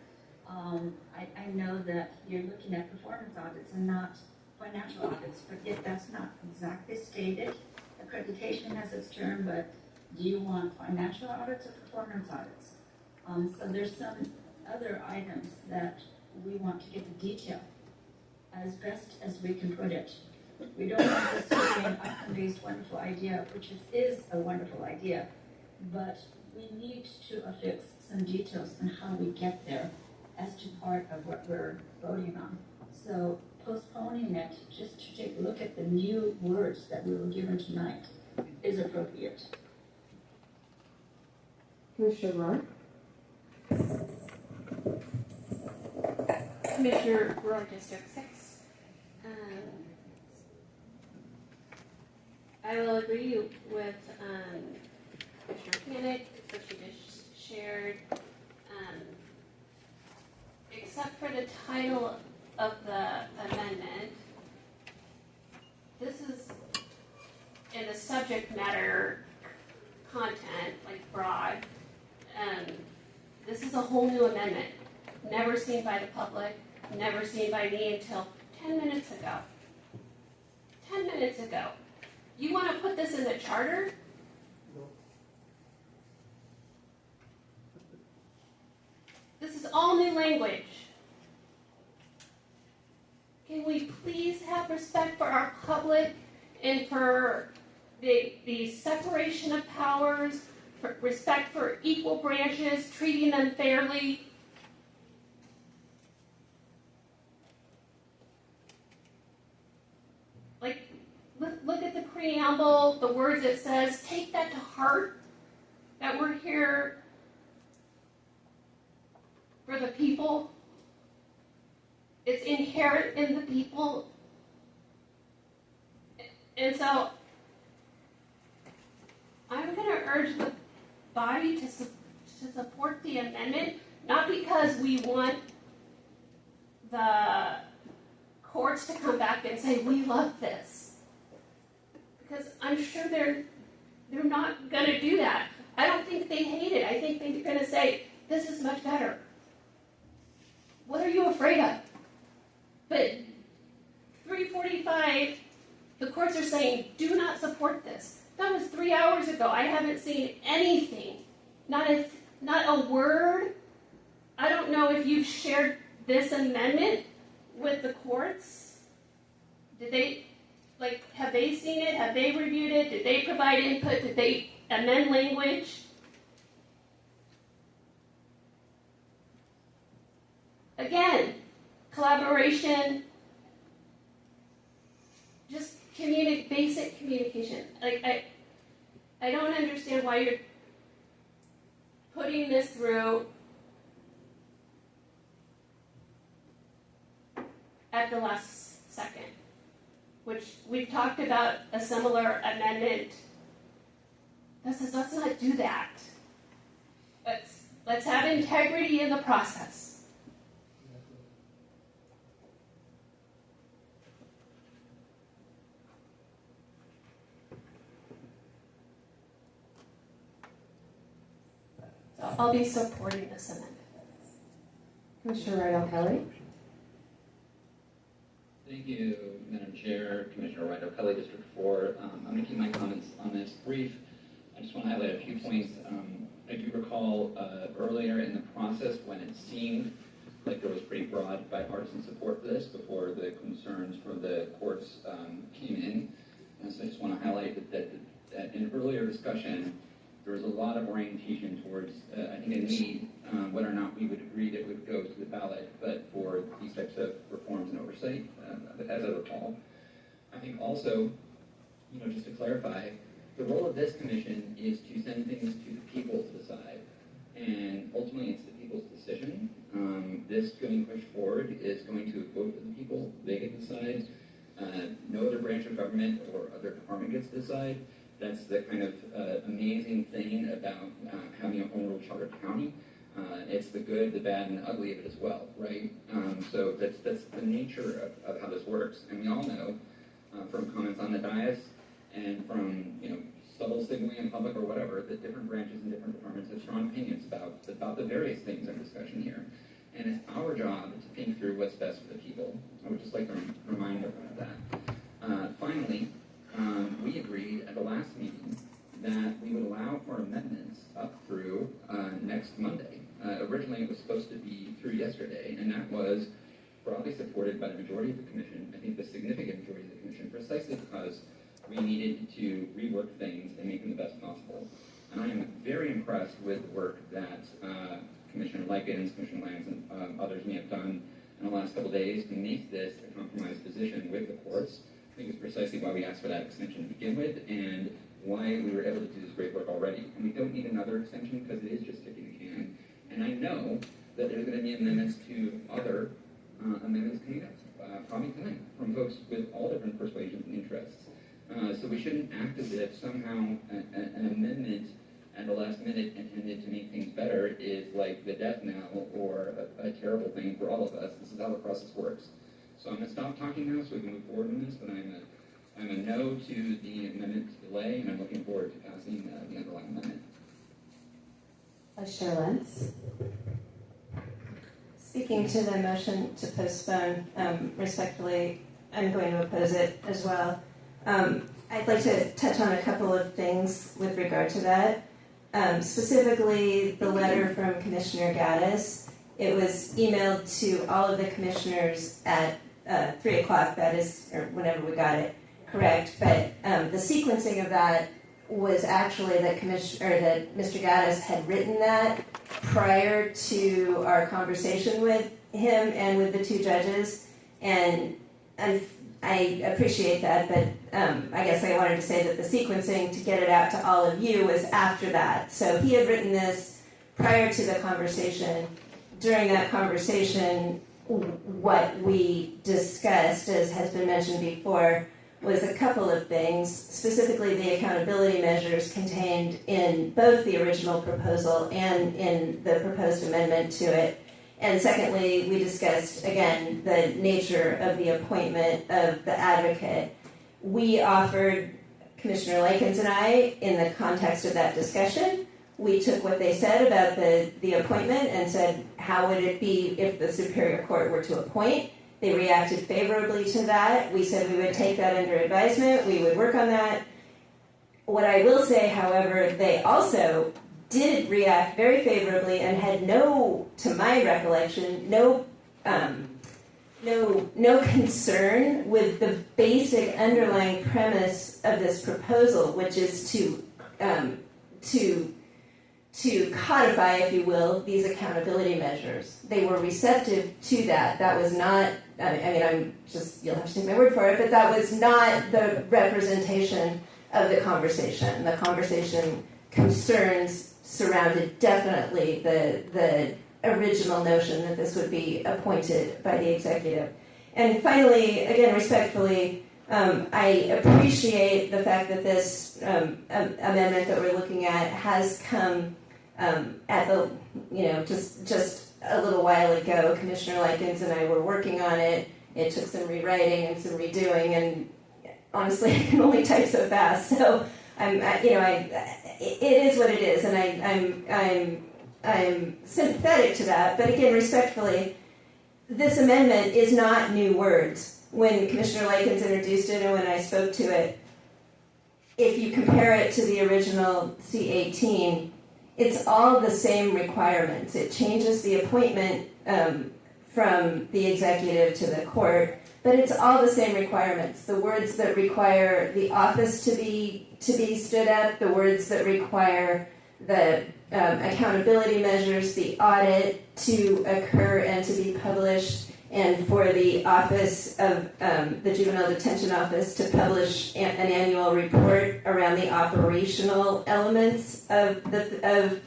I know that you're looking at performance audits and not financial audits, but yet that's not exactly stated. Accreditation has its term, but do you want financial audits or performance audits? So there's some other items that we want to get the detail as best as we can put it. We don't want this to be an outcome-based wonderful idea, which is a wonderful idea, but we need to affix some details on how we get there as to part of what we're voting on. So postponing it just to take a look at the new words that we were given tonight is appropriate.
Commissioner Rohr?
Commissioner Rohr, District 6. I will agree with Commissioner Hammond, what she just shared. Except for the title of the amendment, this is in the subject matter content, like broad, this is a whole new amendment, never seen by the public, never seen by me until 10 minutes ago. 10 minutes ago. You want to put this in the charter? This is all new language. Can we please have respect for our public and for the separation of powers, for respect for equal branches, treating them fairly? Like, look at the preamble, the words it says, take that to heart, that we're here for the people. It's inherent in the people. And so, I'm going to urge the body to support the amendment, not because we want the courts to come back and say, we love this. Because I'm sure they're not going to do that. I don't think they hate it. I think they're going to say, this is much better. What are you afraid of? But 3:45, the courts are saying, do not support this. That was 3 hours ago. I haven't seen anything. Not a word. I don't know if you've shared this amendment with the courts. Did they, have they seen it? Have they reviewed it? Did they provide input? Did they amend language? Again, collaboration, just basic communication. I don't understand why you're putting this through at the last second, which we've talked about a similar amendment. Let's not do that. Let's have integrity in the process. I'll be supporting this amendment.
Commissioner Rydell Kelly.
Thank you, Madam Chair, Commissioner Rydell Kelly, District 4. I'm going to keep my comments on this brief. I just want to highlight a few points. I do recall earlier in the process when it seemed like there was pretty broad bipartisan support for this before the concerns for the courts came in. And so I just want to highlight that in earlier discussion, there was a lot of orientation towards, I think, a need, whether or not we would agree that it would go to the ballot, but for these types of reforms and oversight, as I recall. I think also, just to clarify, the role of this commission is to send things to the people to decide, and ultimately it's the people's decision. This going pushed forward is going to vote for the people. They get to decide. No other branch of government or other department gets to decide. That's the kind of amazing thing about having a home rule charter county. It's the good, the bad, and the ugly of it as well, right? So that's the nature of how this works. And we all know from comments on the dais and from subtle signaling in public or whatever that different branches and different departments have strong opinions about the various things in discussion here. And it's our job to think through what's best for the people. I would just like to remind everyone of that. Finally, we agreed at the last meeting that we would allow for amendments up through next Monday. Originally, it was supposed to be through yesterday, and that was broadly supported by the majority of the commission, I think the significant majority of the commission, precisely because we needed to rework things and make them the best possible. And I am very impressed with the work that Commissioner Likens, Commissioner Lance, and others may have done in the last couple of days to make this a compromised position with the courts. I think it's precisely why we asked for that extension to begin with, and why we were able to do this great work already. And we don't need another extension because it is just kicking the can. And I know that there's going to be amendments to other amendments coming up, probably tonight, from folks with all different persuasions and interests. So we shouldn't act as if somehow an amendment at the last minute intended to make things better is like the death knell or a terrible thing for all of us. This is how the process works. So I'm going to stop talking now so we can move forward on this, but I'm I'm a no to the amendment to delay, and I'm looking forward to passing the underlying amendment.
Vice Chair Lentz. Speaking to the motion to postpone, respectfully, I'm going to oppose it as well. I'd like to touch on a couple of things with regard to that. Specifically, the letter from Commissioner Gaddis. It was emailed to all of the commissioners at 3 o'clock, that is, or whenever we got it correct. But the sequencing of that was actually that Mr. Gaddis had written that prior to our conversation with him and with the two judges, and I appreciate that, but I guess I wanted to say that the sequencing to get it out to all of you was after that. So he had written this prior to the conversation. During that conversation, what we discussed, as has been mentioned before, was a couple of things, specifically the accountability measures contained in both the original proposal and in the proposed amendment to it. And secondly, we discussed, again, the nature of the appointment of the advocate. We offered, Commissioner Likens and I, in the context of that discussion, we took what they said about the appointment and said, how would it be if the Superior Court were to appoint? They reacted favorably to that. We said we would take that under advisement. We would work on that. What I will say, however, they also did react very favorably and had to my recollection, no concern with the basic underlying premise of this proposal, which is to codify, if you will, these accountability measures. They were receptive to that. That was not, you'll have to take my word for it, but that was not the representation of the conversation. The conversation concerns surrounded definitely the original notion that this would be appointed by the executive. And finally, again, respectfully, I appreciate the fact that this amendment that we're looking at has come at the, just a little while ago. Commissioner Likens and I were working on it. It took some rewriting and some redoing, and honestly, I can only type so fast. So it is what it is, and I'm sympathetic to that. But again, respectfully, this amendment is not new words. When Commissioner Likens introduced it and when I spoke to it, if you compare it to the original C-18, it's all the same requirements. It changes the appointment from the executive to the court, but it's all the same requirements. The words that require the office to be stood up, the words that require the accountability measures, the audit to occur and to be published, and for the Office of the Juvenile Detention Office to publish an annual report around the operational elements of the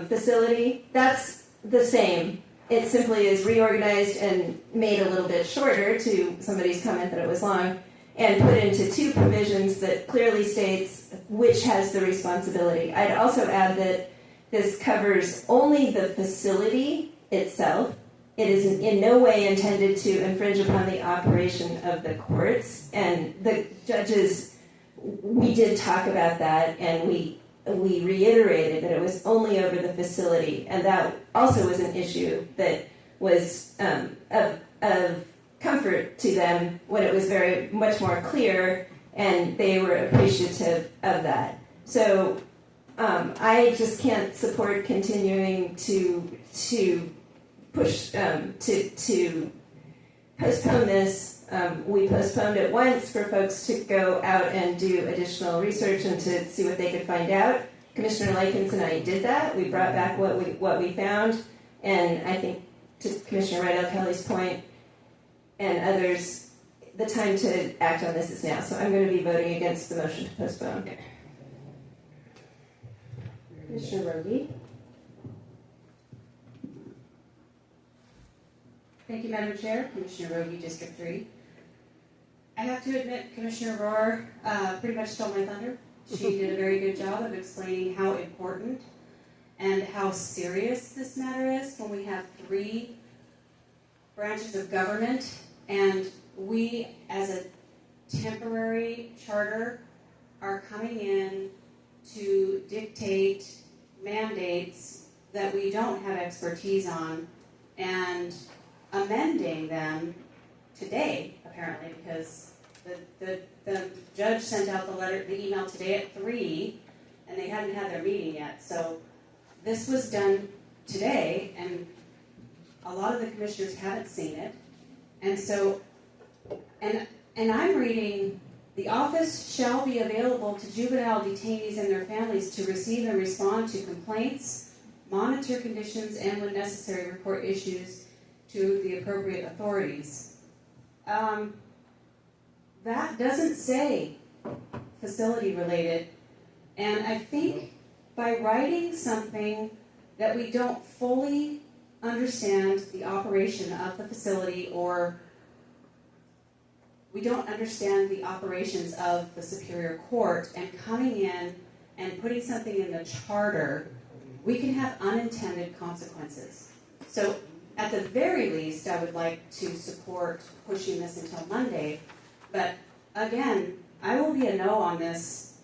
facility. That's the same. It simply is reorganized and made a little bit shorter, to somebody's comment that it was long, and put into two provisions that clearly states which has the responsibility. I'd also add that this covers only the facility itself. It is in no way intended to infringe upon the operation of the courts, and the judges, we did talk about that, and we reiterated that it was only over the facility, and that also was an issue that was of comfort to them when it was very much more clear, and they were appreciative of that. So I just can't support continuing to push to postpone this. We postponed it once for folks to go out and do additional research and to see what they could find out. Commissioner Likens and I did that. We brought back what we found, and I think to Commissioner Rydell-Kelly's point and others, the time to act on this is now. So I'm going to be voting against the motion to postpone. Commissioner Roby.
Thank you, Madam Chair. Commissioner Rogie, District 3. I have to admit, Commissioner Rohr pretty much stole my thunder. She did a very good job of explaining how important and how serious this matter is when we have 3 branches of government, and we, as temporary charter are coming in to dictate mandates that we don't have expertise on and amending them today, apparently, because the judge sent out the email today at 3, and they hadn't had their meeting yet. So this was done today, and a lot of the commissioners haven't seen it. And so, and I'm reading, the office shall be available to juvenile detainees and their families to receive and respond to complaints, monitor conditions, and when necessary, report issues to the appropriate authorities. That doesn't say facility related, and I think by writing something that we don't fully understand the operation of the facility, or we don't understand the operations of the Superior Court, and coming in and putting something in the charter, we can have unintended consequences. So at the very least, I would like to support pushing this until Monday. But again, I will be a no on this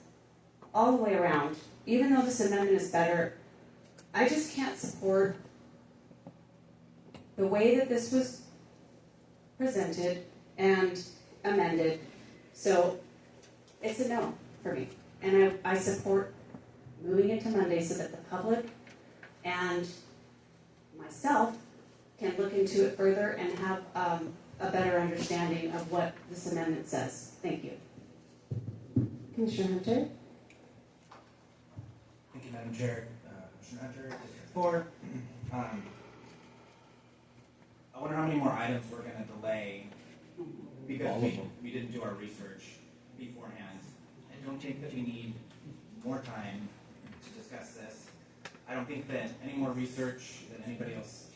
all the way around. Even though this amendment is better, I just can't support the way that this was presented and amended. So it's a no for me. And I support moving it to Monday so that the public and myself can look into it further and have a better understanding of what this amendment says. Thank you.
Commissioner Hunter?
Thank you, Madam Chair. Commissioner Hunter, District 4. I wonder how many more items we're going to delay because we didn't do our research beforehand. I don't think that we need more time to discuss this. I don't think that any more research that anybody else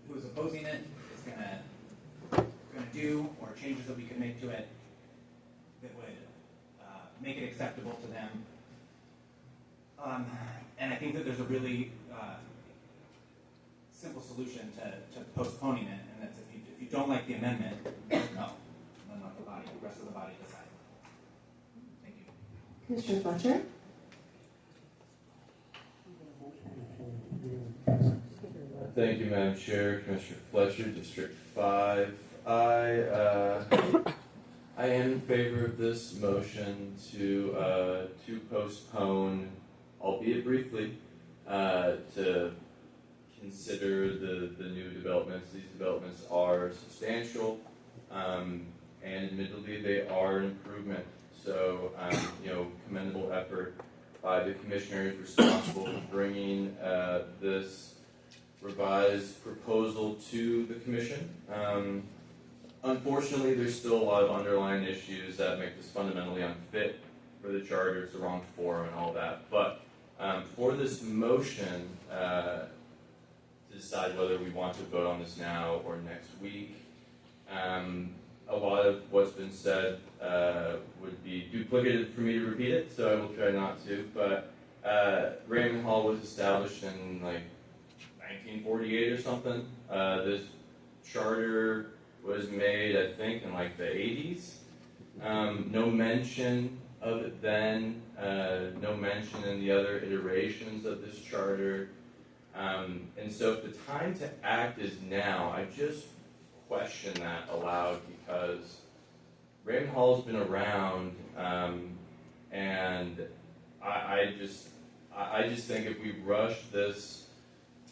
who is opposing it is going to do, or changes that we can make to it that would make it acceptable to them. And I think that there's a really simple solution to postponing it, and that's if you don't like the amendment, no, then let the rest of the body decide. Thank you.
Commissioner Fletcher?
Thank you, Madam Chair. Commissioner Fletcher, District 5. I am in favor of this motion to postpone, albeit briefly, to consider the new developments. These developments are substantial, and admittedly they are an improvement. So, commendable effort by the commissioners responsible for bringing this revised proposal to the commission. Unfortunately, there's still a lot of underlying issues that make this fundamentally unfit for the charter. It's the wrong forum and all that. But for this motion, to decide whether we want to vote on this now or next week, a lot of what's been said would be duplicated for me to repeat it, so I will try not to. But Raymond Hall was established in 1948 or something. This charter was made, I think, in the 80s. No mention of it then, no mention in the other iterations of this charter. And so if the time to act is now, I just question that aloud, because Raymond Hall's been around, and I just think if we rush this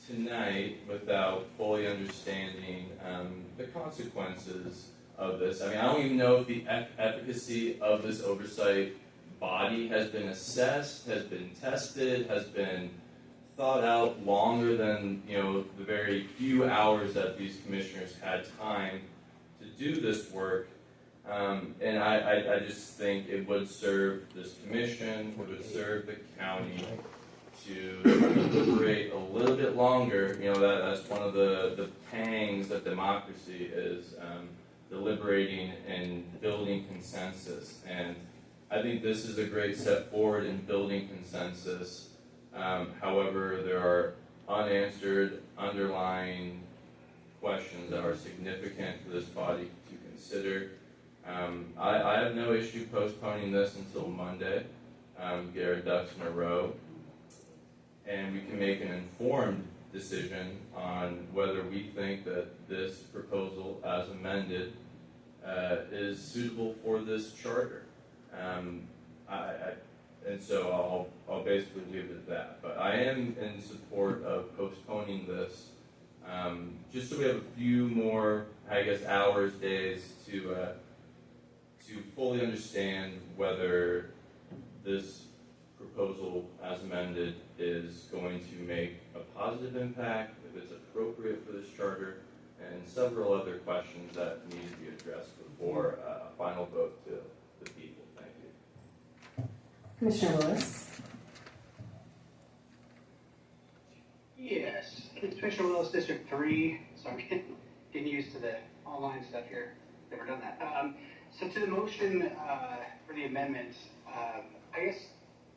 tonight without fully understanding the consequences of this. I mean, I don't even know if the efficacy of this oversight body has been assessed, has been tested, has been thought out longer than the very few hours that these commissioners had time to do this work. And I just think it would serve this commission, it would serve the county to deliberate a little bit longer. That's one of the pangs of democracy is deliberating and building consensus. And I think this is a great step forward in building consensus. However, there are unanswered underlying questions that are significant for this body to consider. I have no issue postponing this until Monday, get our ducks in a row, and we can make an informed decision on whether we think that this proposal as amended is suitable for this charter. And so I'll basically leave it at that. But I am in support of postponing this, just so we have a few more, I guess, hours, days to fully understand whether this proposal as amended is going to make a positive impact, if it's appropriate for this charter, and several other questions that need to be addressed before a final vote to the people. Thank you.
Commissioner Lewis.
Yes, Commissioner Willis, District 3. So I'm getting used to the online stuff here. Never done that. So to the motion for the amendment, I guess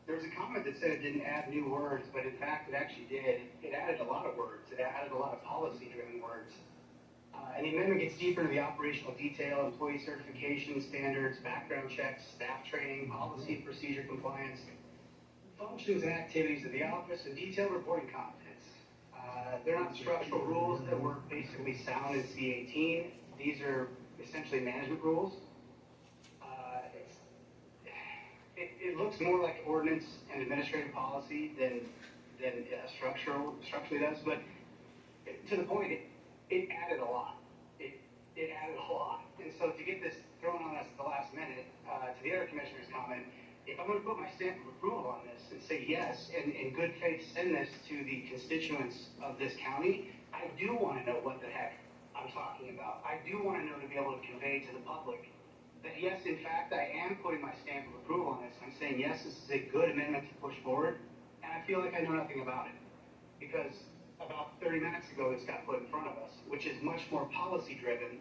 there was a comment that said it didn't add new words, but in fact it actually did. It added a lot of words. It added a lot of policy-driven words. And the amendment gets deeper into the operational detail, employee certification standards, background checks, staff training, policy and procedure compliance, functions and activities of the office, and detailed reporting competence. They're not structural rules that work basically sound in C18. These are essentially management rules. It looks more like ordinance and administrative policy than structurally does, but to the point, it added a lot. It added a lot. And so to get this thrown on us at the last minute, to the other commissioner's comment, if I'm going to put my stamp of approval on this and say yes, and in good faith send this to the constituents of this county, I do want to know what the heck I'm talking about. I do want to know to be able to convey to the public that yes, in fact, I am putting my stamp of approval on this. I'm saying yes, this is a good amendment to push forward, and I feel like I know nothing about it. Because about 30 minutes ago, this got put in front of us, which is much more policy-driven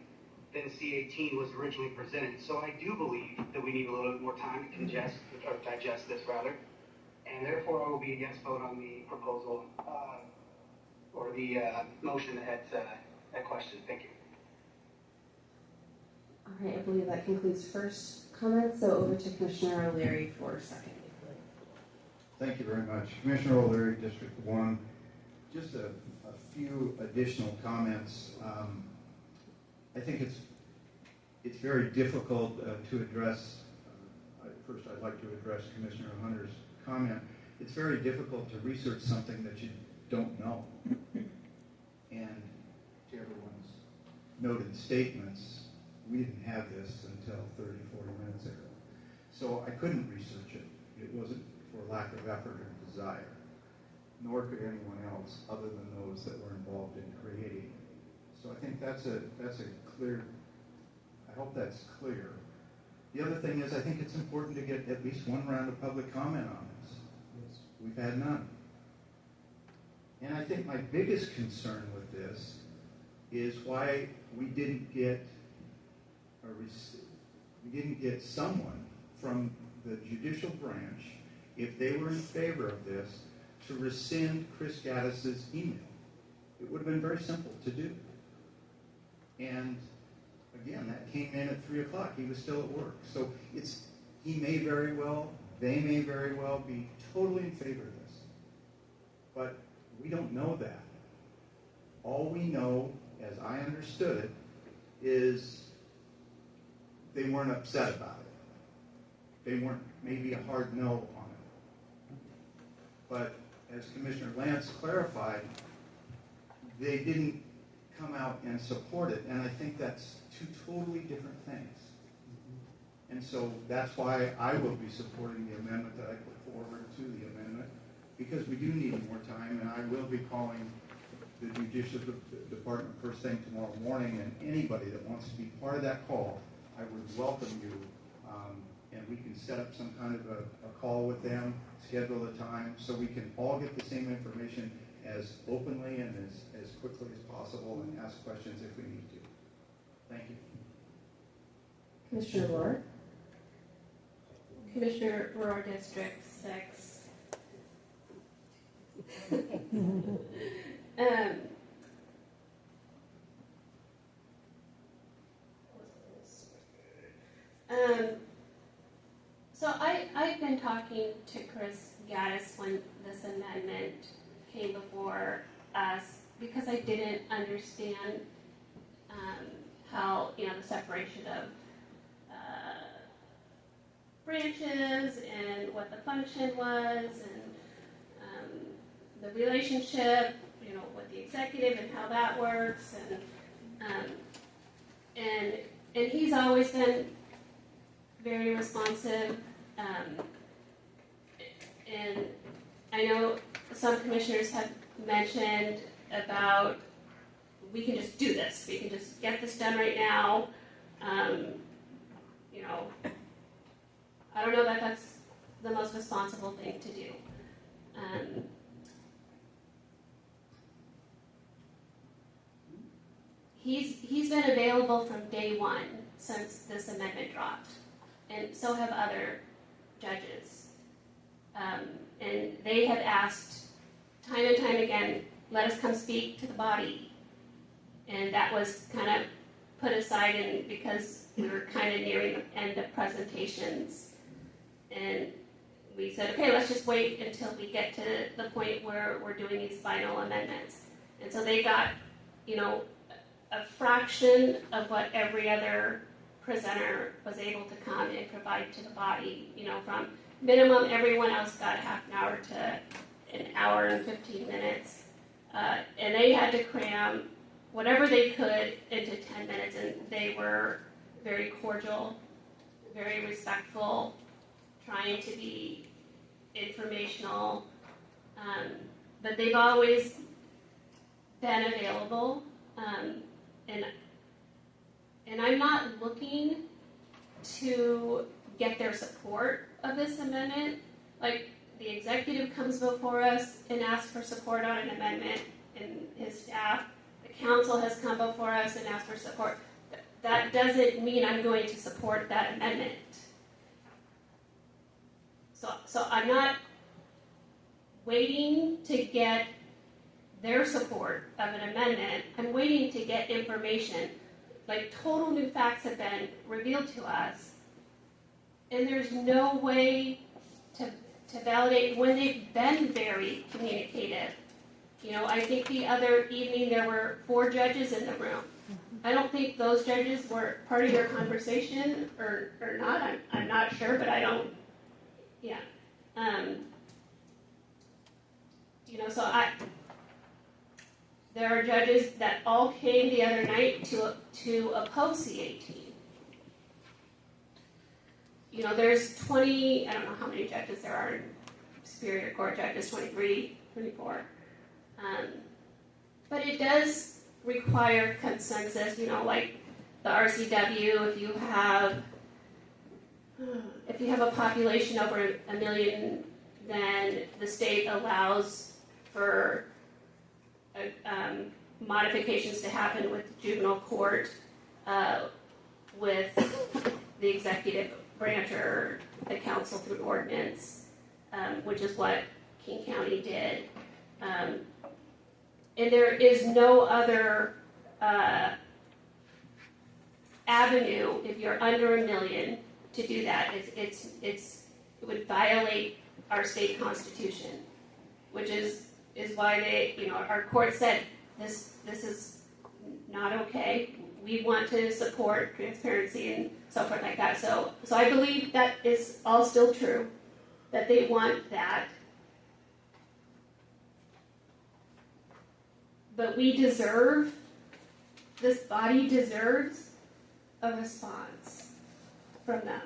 than C18 was originally presented. So I do believe that we need a little bit more time to digest this rather, and therefore I will be a yes vote on the proposal or the motion that had that question. Thank you.
All right, I believe that concludes first comments, so over to Commissioner O'Leary for second.
Thank you very much. Commissioner O'Leary, District 1. Just a few additional comments. I think it's very difficult to address, first I'd like to address Commissioner Hunter's comment. It's very difficult to research something that you don't know. And to everyone's noted statements, we didn't have this until 30, 40 minutes ago. So I couldn't research it. It wasn't for lack of effort or desire, nor could anyone else other than those that were involved in creating it. So I think that's a clear, I hope that's clear. The other thing is I think it's important to get at least one round of public comment on this. We've had none. And I think my biggest concern with this is why we didn't get someone from the judicial branch, if they were in favor of this, to rescind Chris Gaddis's email. It would have been very simple to do. And again, that came in at 3 o'clock. He was still at work. So he may very well, they may very well be totally in favor of this. But we don't know that. All we know, as I understood it, is they weren't upset about it. They weren't maybe a hard no on it. But as Commissioner Lance clarified, they didn't come out and support it. And I think that's two totally different things. And so that's why I will be supporting the amendment that I put forward to the amendment, because we do need more time, and I will be calling the Judicial Department first thing tomorrow morning, and anybody that wants to be part of that call, I would welcome you, and we can set up some kind of a call with them, schedule a time, so we can all get the same information as openly and as quickly as possible, and ask questions if we need to. Thank you.
Commissioner Rohr?
Commissioner Rohr, District 6. talking to Chris Gaddis when this amendment came before us because I didn't understand how, the separation of branches and what the function was and the relationship, with the executive and how that works and he's always been very responsive. And I know some commissioners have mentioned about we can just do this. We can just get this done right now. I don't know that that's the most responsible thing to do. He's been available from day one since this amendment dropped, and so have other judges. And they have asked time and time again, let us come speak to the body. And that was kind of put aside because we were kind of nearing the end of presentations. And we said, okay, let's just wait until we get to the point where we're doing these final amendments. And so they got, a fraction of what every other presenter was able to come and provide to the body. From minimum, everyone else got half an hour to an hour and 15 minutes. And they had to cram whatever they could into 10 minutes, and they were very cordial, very respectful, trying to be informational. But they've always been available. And I'm not looking to get their support of this amendment. Like, the executive comes before us and asks for support on an amendment, and his staff. The council has come before us and asked for support. That doesn't mean I'm going to support that amendment. So I'm not waiting to get their support of an amendment. I'm waiting to get information. Like, total new facts have been revealed to us, and there's no way to validate when they've been very communicative. I think the other evening there were 4 judges in the room. I don't think those judges were part of your conversation or not. I'm not sure, but I don't. Yeah. So there are judges that all came the other night to oppose C-18. There's 20, I don't know how many judges there are in Superior Court judges, 23, 24. But it does require consensus, like the RCW, if you have a population over 1 million, then the state allows for modifications to happen with juvenile court, with the executive branch or the council through ordinance, which is what King County did. And there is no other avenue if you're under 1 million to do that. It would violate our state constitution, which is why they, our court said this is not okay. We want to support transparency and so forth like that. So I believe that is all still true, that they want that. But this body deserves a response from them.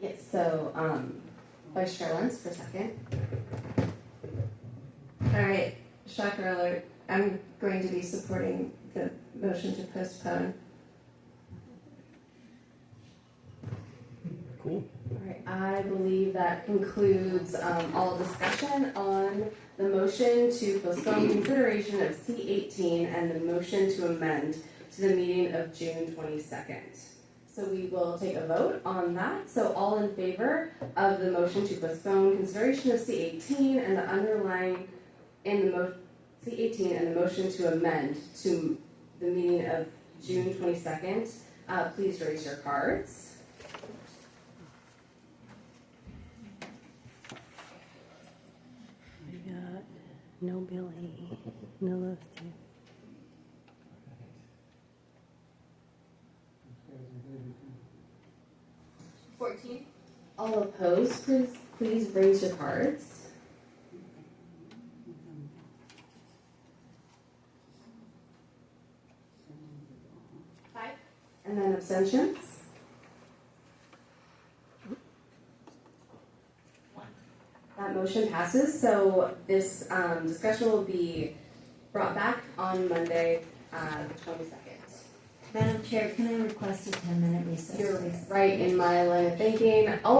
Yes, so Vice Chair Lentz for a second.
All right, shocker alert. I'm going to be supporting the motion to postpone.
Cool. All right, I believe that concludes all discussion on the motion to postpone consideration of C-18 and the motion to amend to the meeting of June 22nd. So we will take a vote on that. So all in favor of the motion to postpone consideration of C-18 and the underlying, C18 and the motion to amend to the meeting of June 22nd, please raise your cards.
We got no Billy, no those two.
All opposed, please raise your cards. And then abstentions? That motion passes, so this discussion will be brought back on Monday, the 22nd.
Madam Chair, can I request a 10-minute recess,
You're
please?
right in my line of thinking.